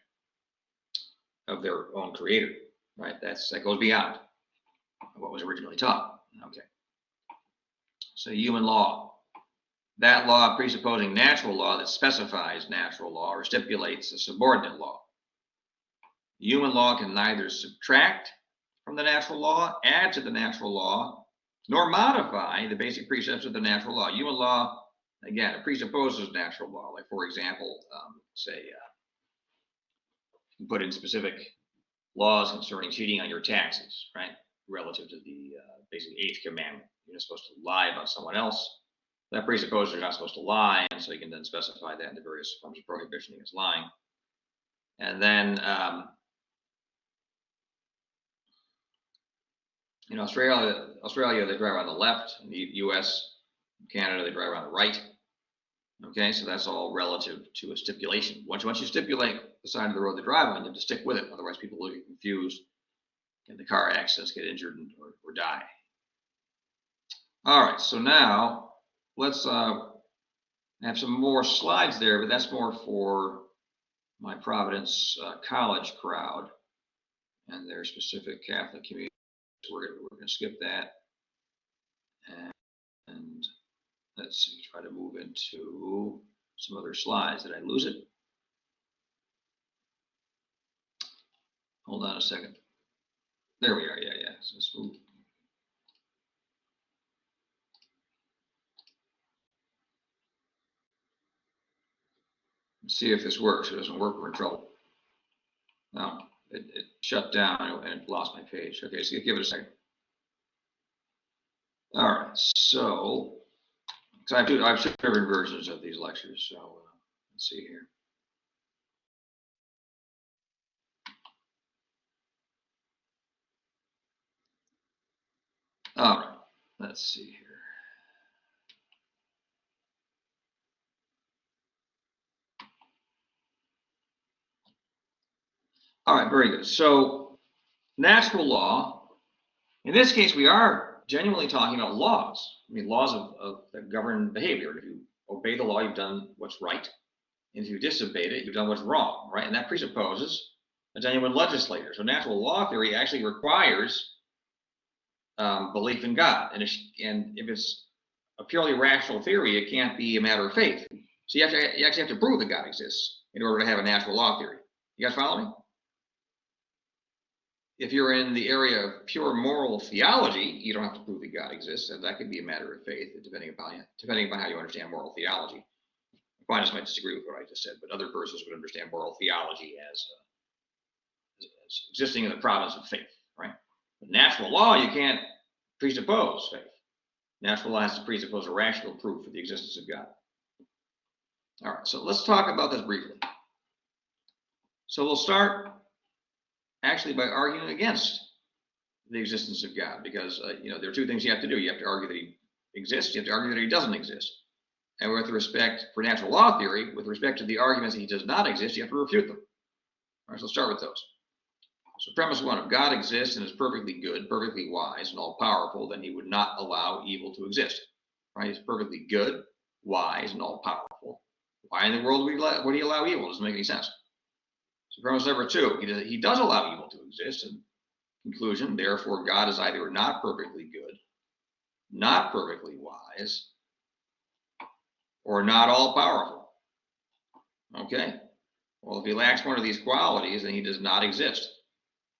of their own creator, right? That goes beyond what was originally taught. Okay. So human law, that law presupposing natural law that specifies natural law or stipulates a subordinate law. Human law can neither subtract from the natural law, add to the natural law, nor modify the basic precepts of the natural law. Human law, again, it presupposes natural law. Like, for example, say, you can put in specific laws concerning cheating on your taxes, right? Relative to the basic 8th commandment. You're not supposed to lie about someone else. That presupposes you're not supposed to lie, and so you can then specify that in the various forms of prohibition against lying. And then, in Australia, they drive on the left. In the U.S., Canada, they drive on the right. Okay, so that's all relative to a stipulation. Once you stipulate the side of the road they drive on. You have to stick with it, otherwise people will get confused, get into car accidents, get injured, or die. All right, so now let's have some more slides there, but that's more for my Providence College crowd and their specific Catholic community. So we're going to skip that. And let's see, try to move into some other slides. Did I lose it? Hold on a second. There we are. Yeah. So let's move. Let's see if this works. If it doesn't work, we're in trouble. No, it shut down and it lost my page. Okay, so give it a second. All right, so I have two different versions of these lectures. So let's see here. All right, let's see here. All right, very good. So natural law, in this case, we are genuinely talking about laws. I mean, laws that govern behavior. If you obey the law, you've done what's right. And if you disobeyed it, you've done what's wrong, right? And that presupposes a genuine legislator. So natural law theory actually requires belief in God. And if it's a purely rational theory, it can't be a matter of faith. So you actually have to prove that God exists in order to have a natural law theory. You guys follow me? If you're in the area of pure moral theology, you don't have to prove that God exists, and that could be a matter of faith, depending upon how you understand moral theology. Aquinas might disagree with what I just said, but other persons would understand moral theology as existing in the province of faith, right? But natural law, you can't presuppose faith. Natural law has to presuppose a rational proof for the existence of God. All right, so let's talk about this briefly. So we'll start actually by arguing against the existence of God, because there are two things you have to do. You have to argue that he exists. You have to argue that he doesn't exist. And with respect for natural law theory, with respect to the arguments that he does not exist, you have to refute them. All right, so let's start with those. So premise one: if God exists and is perfectly good, perfectly wise, and all-powerful, then he would not allow evil to exist. Right? He's perfectly good, wise, and all-powerful. Why in the world would he allow evil? It doesn't make any sense. So premise number two: he does allow evil to exist. And conclusion: therefore, God is either not perfectly good, not perfectly wise, or not all-powerful. Okay. Well, if he lacks one of these qualities, then he does not exist.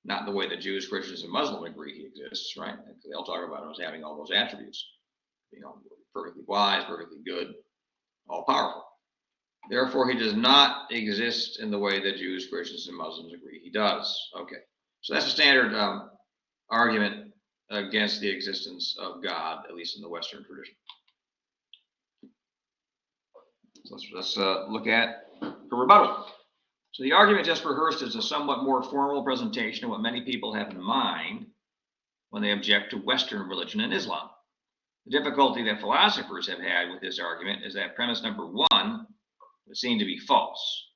Not in the way that Jews, Christians, and Muslims agree he exists, right? They'll talk about him as having all those attributes. Perfectly wise, perfectly good, all-powerful. Therefore, he does not exist in the way that Jews, Christians, and Muslims agree he does. Okay. So that's a standard argument against the existence of God, at least in the Western tradition. So let's look at the rebuttal. So the argument just rehearsed is a somewhat more formal presentation of what many people have in mind when they object to Western religion and Islam. The difficulty that philosophers have had with this argument is that premise number one would seem to be false.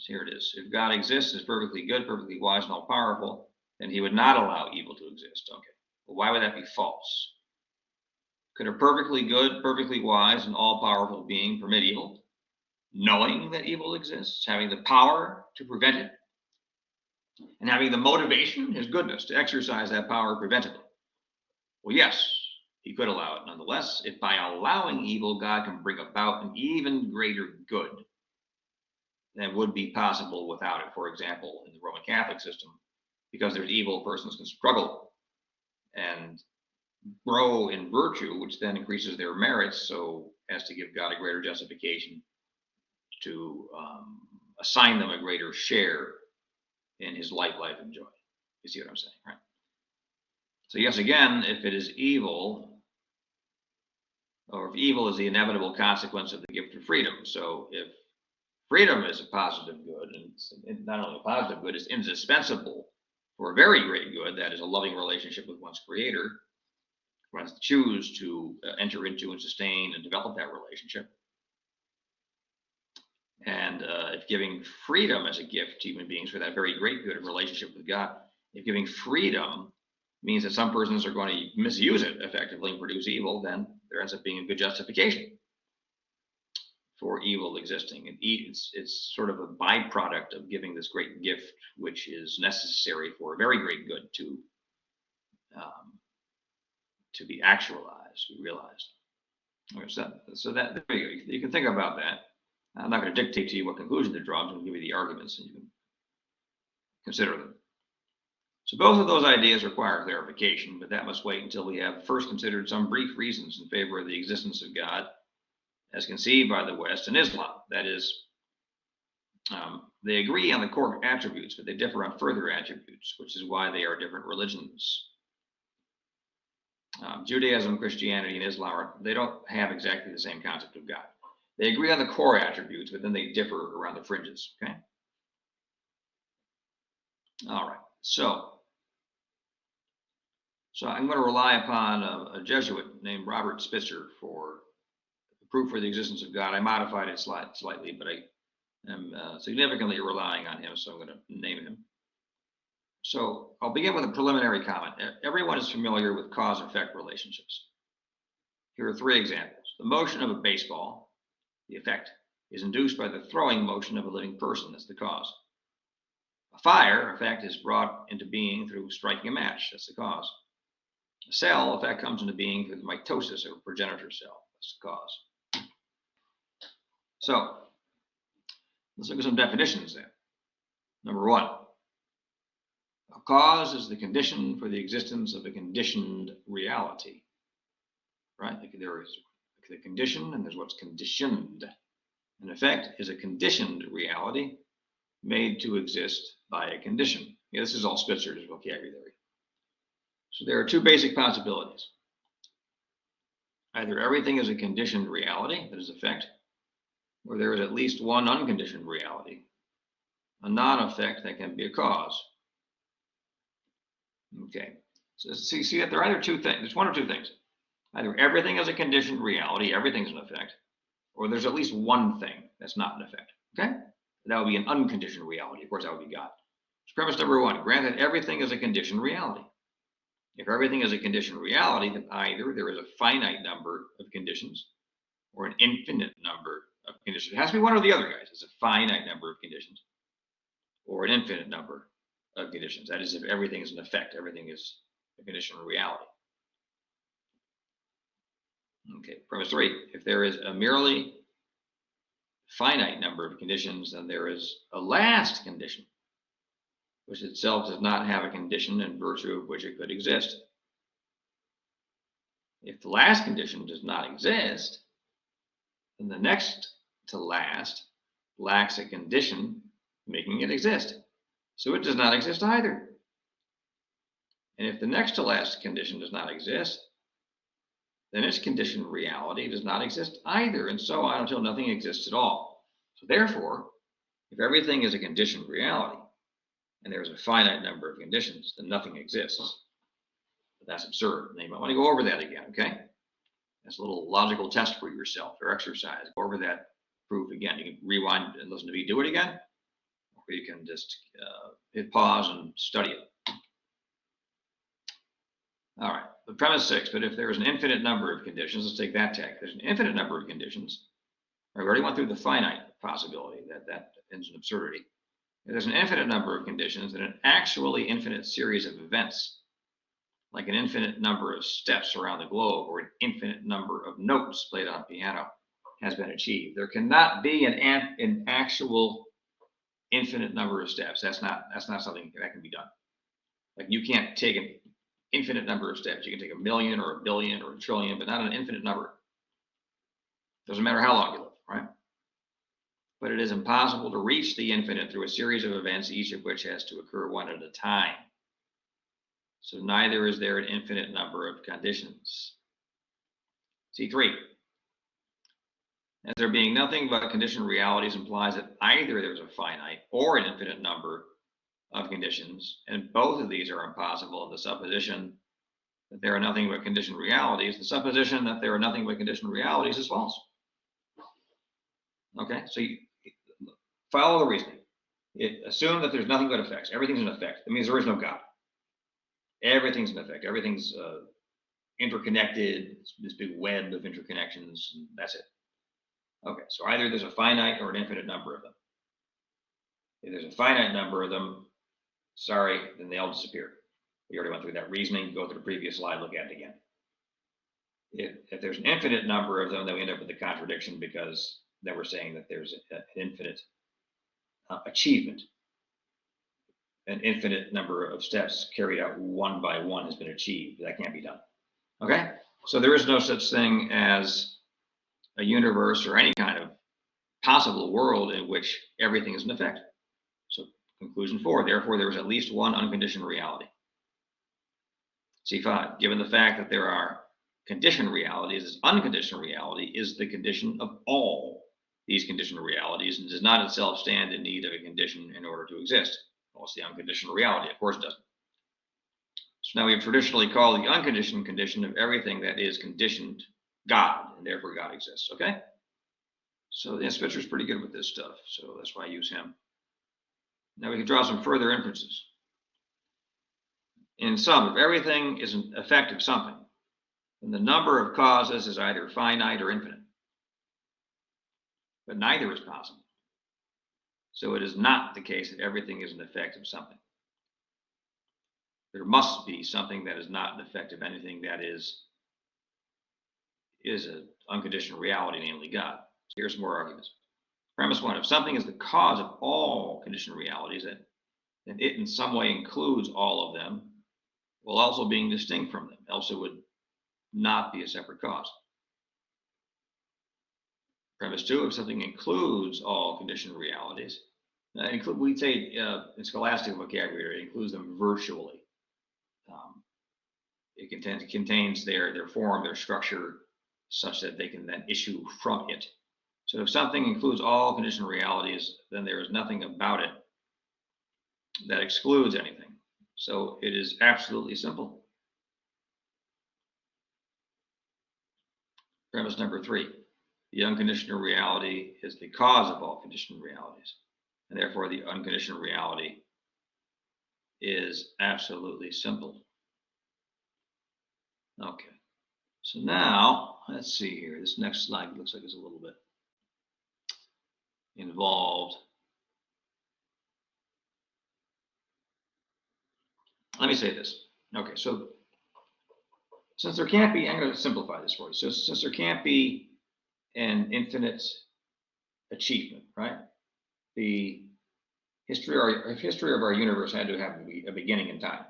Here it is. If God exists, is perfectly good, perfectly wise, and all-powerful, then he would not allow evil to exist. Okay. Well, why would that be false? Could a perfectly good, perfectly wise, and all-powerful being permit evil, knowing that evil exists, having the power to prevent it, and having the motivation, his goodness, to exercise that power to prevent it? Well, yes, he could allow it nonetheless, if by allowing evil, God can bring about an even greater good than would be possible without it. For example, in the Roman Catholic system, because there's evil, persons can struggle and grow in virtue, which then increases their merits, so as to give God a greater justification to assign them a greater share in his life, and joy. You see what I'm saying, right? So yes, again, if it is evil, or if evil is the inevitable consequence of the gift of freedom. So if freedom is a positive good, and not only a positive good, it's indispensable for a very great good, that is a loving relationship with one's creator, one has to choose to enter into and sustain and develop that relationship, And if giving freedom as a gift to human beings for that very great good of relationship with God, if giving freedom means that some persons are going to misuse it effectively and produce evil, then there ends up being a good justification for evil existing. It's sort of a byproduct of giving this great gift, which is necessary for a very great good to be actualized, to be realized. So that there you go. You can think about that. I'm not going to dictate to you what conclusion to draw. I'm going to give you the arguments, and you can consider them. So both of those ideas require clarification, but that must wait until we have first considered some brief reasons in favor of the existence of God as conceived by the West and Islam. That is, they agree on the core attributes, but they differ on further attributes, which is why they are different religions. Judaism, Christianity, and Islam, they don't have exactly the same concept of God. They agree on the core attributes, but then they differ around the fringes, okay? All right, so I'm going to rely upon a Jesuit named Robert Spitzer for the proof for the existence of God. I modified it slightly, but I am significantly relying on him, so I'm going to name him. So I'll begin with a preliminary comment. Everyone is familiar with cause-effect relationships. Here are three examples. The motion of a baseball, the effect, is induced by the throwing motion of a living person. That's the cause. A fire effect is brought into being through striking a match. That's the cause. A cell effect comes into being through the mitosis or progenitor cell. That's the cause. So let's look at some definitions then. Number one, a cause is the condition for the existence of a conditioned reality. Right? There is the condition and there's what's conditioned. An effect is a conditioned reality made to exist by a condition. Yeah, this is all Spitzer's vocabulary. So there are two basic possibilities. Either everything is a conditioned reality, that is effect, or there is at least one unconditioned reality, a non-effect that can be a cause. Okay, so see that there are either two things, there's one or two things. Either everything is a conditioned reality, everything's an effect, or there's at least one thing that's not an effect, okay? That would be an unconditioned reality. Of course, that would be God. So premise number one, grant that everything is a conditioned reality. If everything is a conditioned reality, then either there is a finite number of conditions or an infinite number of conditions. It has to be one or the other, guys. It's a finite number of conditions or an infinite number of conditions. That is, if everything is an effect, everything is a conditioned reality. Okay, premise three, if there is a merely finite number of conditions, then there is a last condition, which itself does not have a condition in virtue of which it could exist. If the last condition does not exist, then the next to last lacks a condition making it exist. So it does not exist either. And if the next to last condition does not exist, then its conditioned reality does not exist either, and so on until nothing exists at all. So therefore, if everything is a conditioned reality, and there's a finite number of conditions, then nothing exists. But that's absurd. And you might want to go over that again, okay? That's a little logical test for yourself or exercise. Go over that proof again. You can rewind and listen to me do it again, or you can just hit pause and study it. All right, but premise six, but if there's an infinite number of conditions, let's take that tack. There's an infinite number of conditions. We already went through the finite possibility, that ends in absurdity. If there's an infinite number of conditions, then an actually infinite series of events, like an infinite number of steps around the globe or an infinite number of notes played on a piano, has been achieved. There cannot be an actual infinite number of steps. That's not something that can be done. Like you can't take an infinite number of steps. You can take a million or a billion or a trillion, but not an infinite number. Doesn't matter how long you live, right? But it is impossible to reach the infinite through a series of events, each of which has to occur one at a time. So neither is there an infinite number of conditions. C3. As there being nothing but conditioned realities implies that either there's a finite or an infinite number of conditions, and both of these are impossible. The supposition that there are nothing but conditioned realities, the supposition that there are nothing but conditioned realities is false. Okay, so follow the reasoning. Assume that there's nothing but effects. Everything's an effect. That means there is no God. Everything's an effect. Everything's interconnected. It's this big web of interconnections. And that's it. Okay, so either there's a finite or an infinite number of them. If there's a finite number of them, sorry, then they all disappear. We already went through that reasoning. Go to the previous slide, look at it again. If there's an infinite number of them, then we end up with a contradiction, because then we're saying that there's an infinite achievement. An infinite number of steps carried out one by one has been achieved. That can't be done. Okay? So there is no such thing as a universe or any kind of possible world in which everything is an effect. So conclusion 4, therefore there is at least one unconditioned reality. C5, given the fact that there are conditioned realities, this unconditioned reality is the condition of all these conditioned realities and does not itself stand in need of a condition in order to exist. Well, it's the unconditioned reality, of course it doesn't. So now we have traditionally called the unconditioned condition of everything that is conditioned God, and therefore God exists, okay? So the Spitzer's pretty good with this stuff, so that's why I use him. Now we can draw some further inferences. In sum, if everything is an effect of something, then the number of causes is either finite or infinite. But neither is possible. So it is not the case that everything is an effect of something. There must be something that is not an effect of anything that is an unconditioned reality, namely God. So here's some more arguments. Premise 1, if something is the cause of all conditioned realities, then it in some way includes all of them, while also being distinct from them, else it would not be a separate cause. Premise 2, if something includes all conditioned realities, we'd say in scholastic vocabulary, it includes them virtually. It contains their form, their structure, such that they can then issue from it. So if something includes all conditioned realities, then there is nothing about it that excludes anything. So it is absolutely simple. Premise number 3, the unconditional reality is the cause of all conditioned realities, and therefore the unconditional reality is absolutely simple. Okay, so now let's see here. This next slide looks like it's a little bit involved. Let me say this. Okay, so since there can't be, I'm going to simplify this for you. So since there can't be an infinite achievement, right? The history of our universe had to have a beginning in time,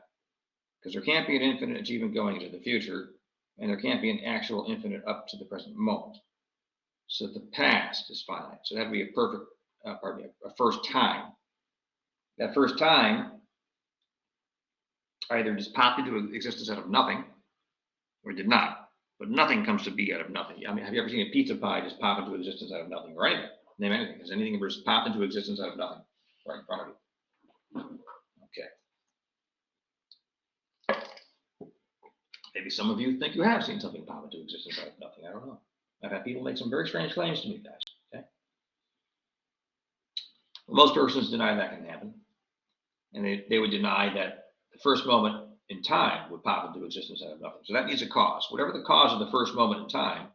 because there can't be an infinite achievement going into the future, and there can't be an actual infinite up to the present moment. So the past is finite. So that would be a perfect, a first time. That first time either just popped into existence out of nothing, or did not. But nothing comes to be out of nothing. I mean, have you ever seen a pizza pie just pop into existence out of nothing, or anything? Name anything. Has anything ever just popped into existence out of nothing right in front of you? Okay. Maybe some of you think you have seen something pop into existence out of nothing. I don't know. I've had people make some very strange claims to me, guys. Okay. Well, most persons deny that can happen, and they would deny that the first moment in time would pop into existence out of nothing. So that needs a cause. Whatever the cause of the first moment in time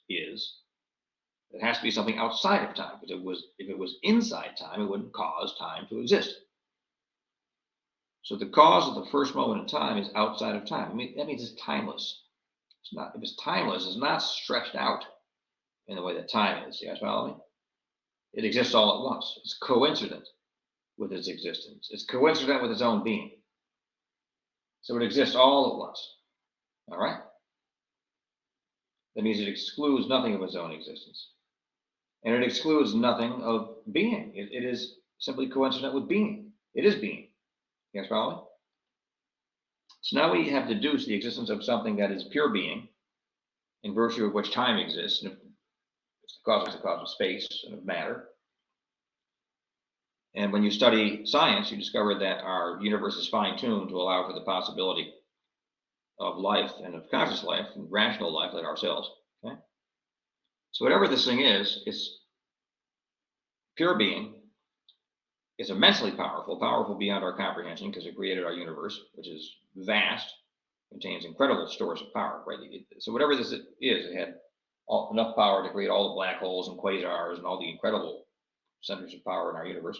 is, it has to be something outside of time, because if it was inside time, it wouldn't cause time to exist. So the cause of the first moment in time is outside of time. I mean, that means it's timeless. It's not. If it's timeless, it's not stretched out in the way that time is. You guys follow me? It exists all at once. It's coincident with its existence. It's coincident with its own being. So it exists all at once. All right? That means it excludes nothing of its own existence. And it excludes nothing of being. It is simply coincident with being. It is being. You guys follow me? So now we have deduced the existence of something that is pure being, in virtue of which time exists. And it's the cause of space and of matter. And when you study science, you discover that our universe is fine-tuned to allow for the possibility of life and of conscious life and rational life like ourselves. Okay? So whatever this thing is, it's pure being, It's immensely powerful, powerful beyond our comprehension, because it created our universe, which is vast, contains incredible stores of power, right? So whatever this is, it had enough power to create all the black holes and quasars and all the incredible centers of power in our universe.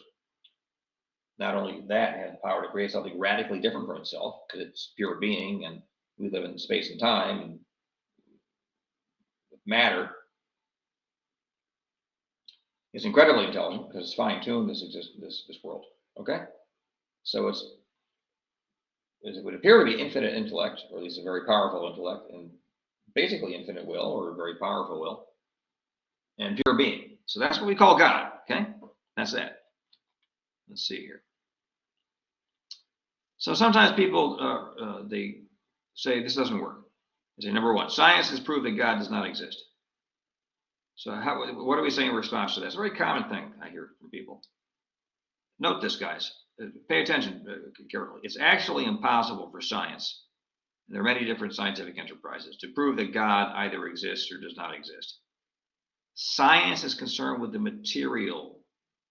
Not only that, it had the power to create something radically different from itself, because it's pure being, and we live in space and time and matter. It's incredibly intelligent because it's fine-tuned this world. Okay, so it would appear to be infinite intellect, or at least a very powerful intellect, and basically infinite will, or a very powerful will, and pure being. So that's what we call God. Okay, that's that. Let's see here. So sometimes people they say this doesn't work. They say, number one, science has proved that God does not exist. So what do we say in response to that? It's a very common thing I hear from people. Note this, guys. Pay attention carefully. It's actually impossible for science, and there are many different scientific enterprises, to prove that God either exists or does not exist. Science is concerned with the material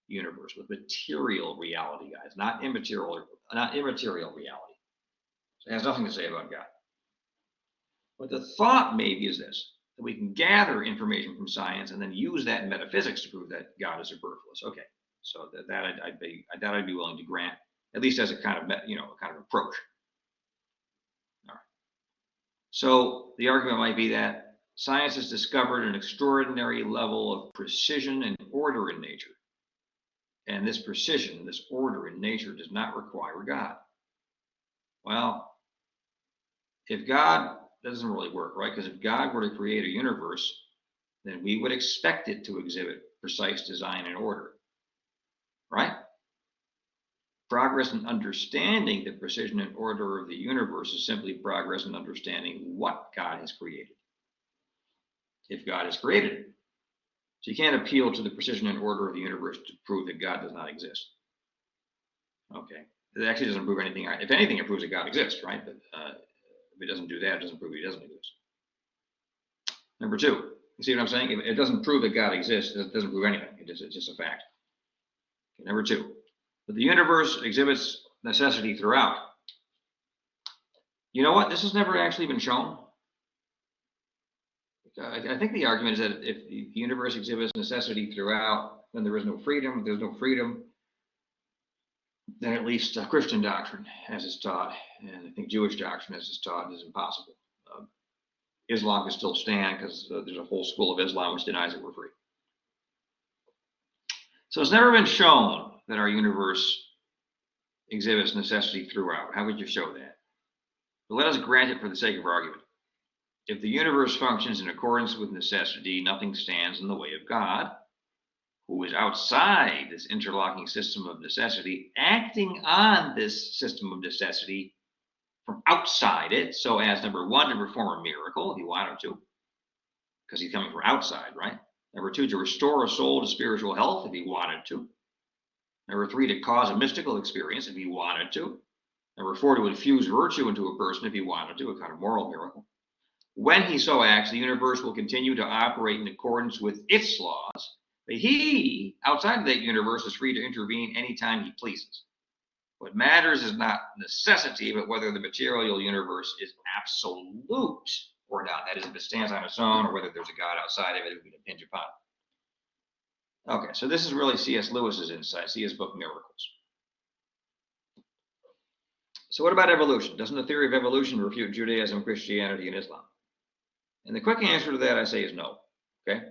universe, with material reality, guys, not immaterial reality. So it has nothing to say about God. But the thought maybe is this: that we can gather information from science and then use that in metaphysics to prove that God is superfluous. Okay, so that I'd be willing to grant, at least as a kind of kind of approach. All right. So the argument might be that science has discovered an extraordinary level of precision and order in nature, and this precision, this order in nature, does not require God. Well, if God doesn't really work, right? Because if God were to create a universe, then we would expect it to exhibit precise design and order, right? Progress in understanding the precision and order of the universe is simply progress in understanding what God has created, if God has created it. So you can't appeal to the precision and order of the universe to prove that God does not exist. Okay, it actually doesn't prove anything. If anything, it proves that God exists, right? But if it doesn't do that, it doesn't prove he doesn't exist. Number two, you see what I'm saying? If it doesn't prove that God exists, it doesn't prove anything. It's just a fact. Okay, number two, but the universe exhibits necessity throughout. You know what? This has never actually been shown. I think the argument is that if the universe exhibits necessity throughout, then there is no freedom. If there's no freedom, then at least Christian doctrine, as it's taught, and I think Jewish doctrine, as it's taught, is impossible. Islam can still stand because there's a whole school of Islam which denies that we're free. So it's never been shown that our universe exhibits necessity throughout. How would you show that? But let us grant it for the sake of argument. If the universe functions in accordance with necessity, nothing stands in the way of God, who is outside this interlocking system of necessity, acting on this system of necessity from outside it, so as, number one, to perform a miracle if he wanted to, because he's coming from outside, right? Number two, to restore a soul to spiritual health if he wanted to. Number three, to cause a mystical experience if he wanted to. Number four, to infuse virtue into a person if he wanted to, a kind of moral miracle. When he so acts, the universe will continue to operate in accordance with its laws, but he, outside of that universe, is free to intervene anytime he pleases. What matters is not necessity, but whether the material universe is absolute or not. That is, if it stands on its own, or whether there's a God outside of it who can impinge upon it. Okay, so this is really C.S. Lewis's insight, see his book Miracles. So what about evolution? Doesn't the theory of evolution refute Judaism, Christianity, and Islam? And the quick answer to that, I say, is no. Okay,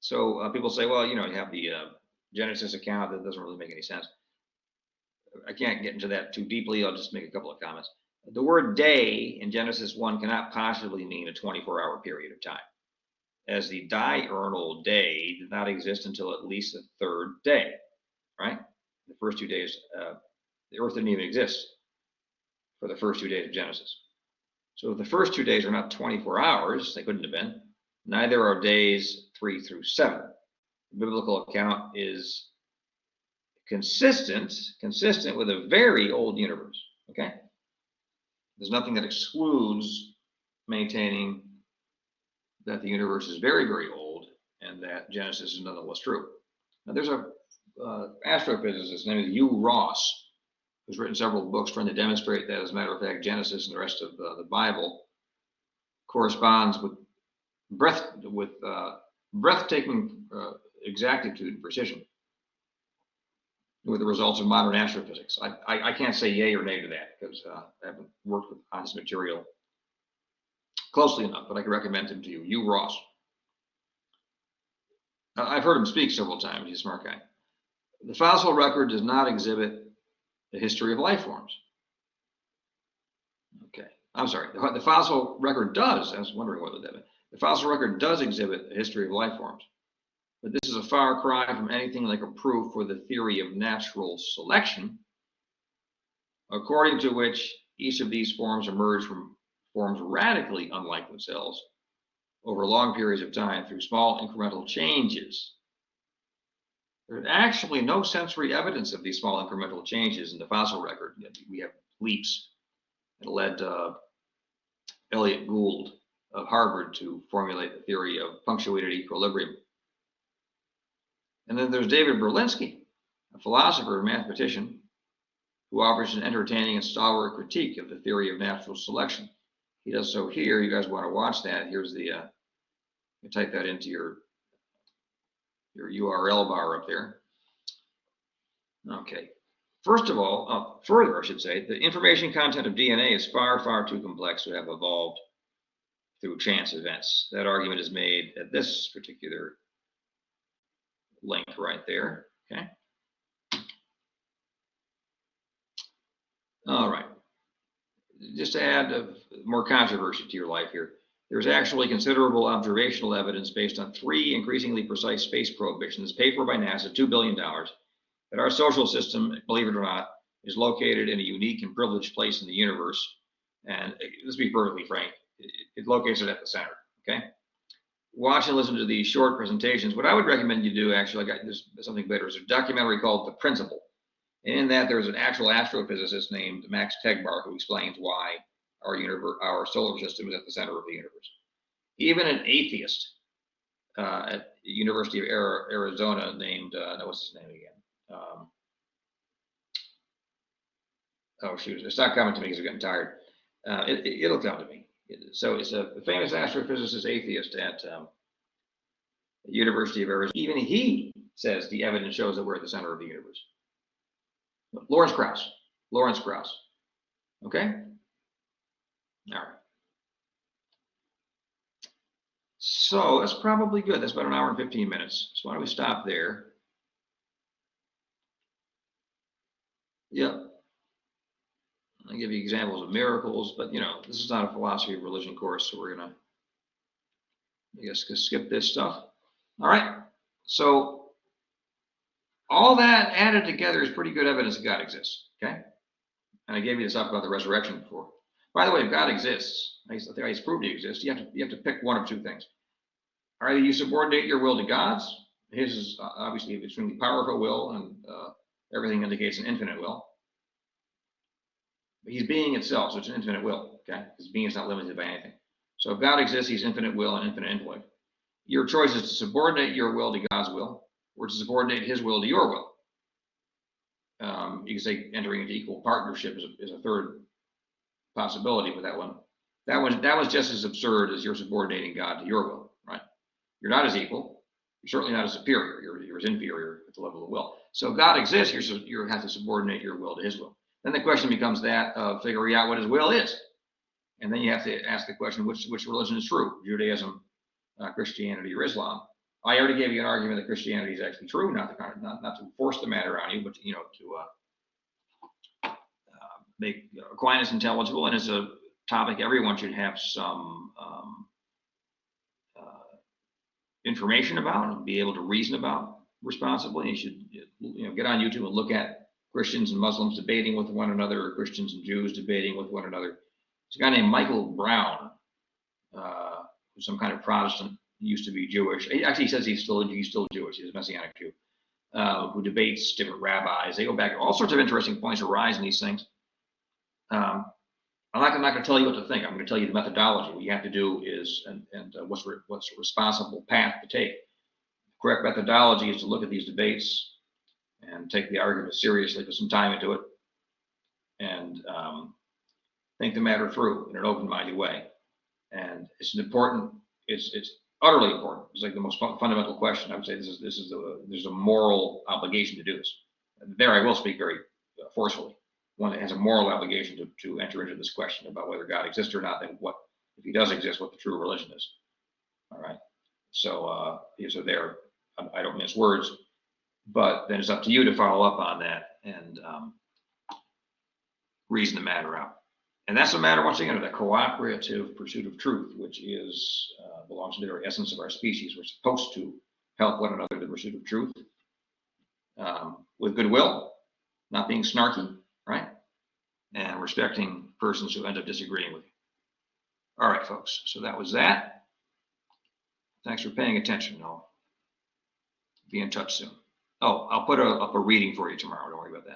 so people say, well, you have the Genesis account that doesn't really make any sense. I can't get into that too deeply. I'll just make a couple of comments. The word day in Genesis 1 cannot possibly mean a 24-hour period of time, as the diurnal day did not exist until at least the third day, right? The first 2 days, the earth didn't even exist for the first 2 days of Genesis. So if the first 2 days are not 24 hours, they couldn't have been, neither are days 3 through 7. The biblical account is consistent with a very old universe, okay? There's nothing that excludes maintaining that the universe is very, very old and that Genesis is nonetheless true. Now, there's a astrophysicist named Hugh Ross, who's written several books trying to demonstrate that, as a matter of fact, Genesis and the rest of the Bible corresponds with breathtaking exactitude and precision with the results of modern astrophysics. I can't say yay or nay to that because I haven't worked on this material closely enough, but I can recommend him to you. Hugh Ross. I've heard him speak several times. He's a smart guy. The fossil record does not exhibit the history of life forms. Okay, I'm sorry. The fossil record does. I was wondering what that meant. The fossil record does exhibit the history of life forms, but this is a far cry from anything like a proof for the theory of natural selection, according to which each of these forms emerged from forms radically unlike themselves over long periods of time through small incremental changes. There's actually no sensory evidence of these small incremental changes in the fossil record. We have leaps that led Elliott Gould of Harvard to formulate the theory of punctuated equilibrium. And then there's David Berlinski, a philosopher and mathematician, who offers an entertaining and stalwart critique of the theory of natural selection. He does so here. You guys want to watch that? Here's the, you type that into your URL bar up there. Okay. First of all, further, I should say, the information content of DNA is far, far too complex to have evolved through chance events. That argument is made at this particular link right there. Okay. All right. Just to add more controversy to your life here, there's actually considerable observational evidence based on 3 increasingly precise space probe missions paid for by NASA, $2 billion, that our social system, believe it or not, is located in a unique and privileged place in the universe. And let's be perfectly frank, it locates it at the center, okay? Watch and listen to these short presentations. What I would recommend you do, actually, there's something better, is a documentary called The Principle. And in that, there's an actual astrophysicist named Max Tegmark who explains why our solar system is at the center of the universe. Even an atheist at the University of Arizona named, what's his name again? Oh, shoot, it's not coming to me because I'm getting tired. It'll come to me. So it's a famous astrophysicist atheist at the University of Arizona. Even he says the evidence shows that we're at the center of the universe. Lawrence Krauss. Okay? All right. So that's probably good. That's about an hour and 15 minutes. So why don't we stop there? Yep. I'll give you examples of miracles, but this is not a philosophy of religion course, so we're gonna, I guess, skip this stuff. All right. So all that added together is pretty good evidence that God exists. Okay. And I gave you this up about the resurrection before. By the way, if God exists, I think he's proved he exists. You have to pick one of 2 things. Either you subordinate your will to God's. His is obviously an extremely powerful will, and everything indicates an infinite will. But he's being itself, so it's an infinite will. Okay, his being is not limited by anything. So if God exists, he's infinite will and infinite intellect. Your choice is to subordinate your will to God's will, or to subordinate his will to your will. You can say entering into equal partnership is a third possibility with that one. That was just as absurd as you're subordinating God to your will, right? You're not as equal. You're certainly not as superior. You're as inferior at the level of will. So if God exists, you have to subordinate your will to his will. Then the question becomes that of figuring out what his will is. And then you have to ask the question, which religion is true? Judaism, Christianity, or Islam? I already gave you an argument that Christianity is actually true, not to force the matter on you, but to make Aquinas intelligible, and as a topic everyone should have some information about and be able to reason about responsibly. You should get on YouTube and look at Christians and Muslims debating with one another, or Christians and Jews debating with one another. There's a guy named Michael Brown, who's some kind of Protestant. He used to be Jewish. Actually, he says he's still Jewish. He's a Messianic Jew who debates different rabbis. They go back. All sorts of interesting points arise in these things. I'm not going to tell you what to think. I'm going to tell you the methodology. What you have to do is, and what's a responsible path to take. The correct methodology is to look at these debates and take the argument seriously, put some time into it, and think the matter through in an open-minded way. And it's important. It's utterly important. It's like the most fundamental question. I would say there's a moral obligation to do this. There, I will speak very forcefully. One that has a moral obligation to enter into this question about whether God exists or not, and what, if he does exist, what the true religion is. All right. So, so there, I don't mince words, but then it's up to you to follow up on that and reason the matter out. And that's a matter, once again, of the cooperative pursuit of truth, which is belongs to the very essence of our species. We're supposed to help one another in the pursuit of truth with goodwill, not being snarky, right? And respecting persons who end up disagreeing with you. All right, folks. So that was that. Thanks for paying attention. I'll be in touch soon. Oh, I'll put up a reading for you tomorrow. Don't worry about that.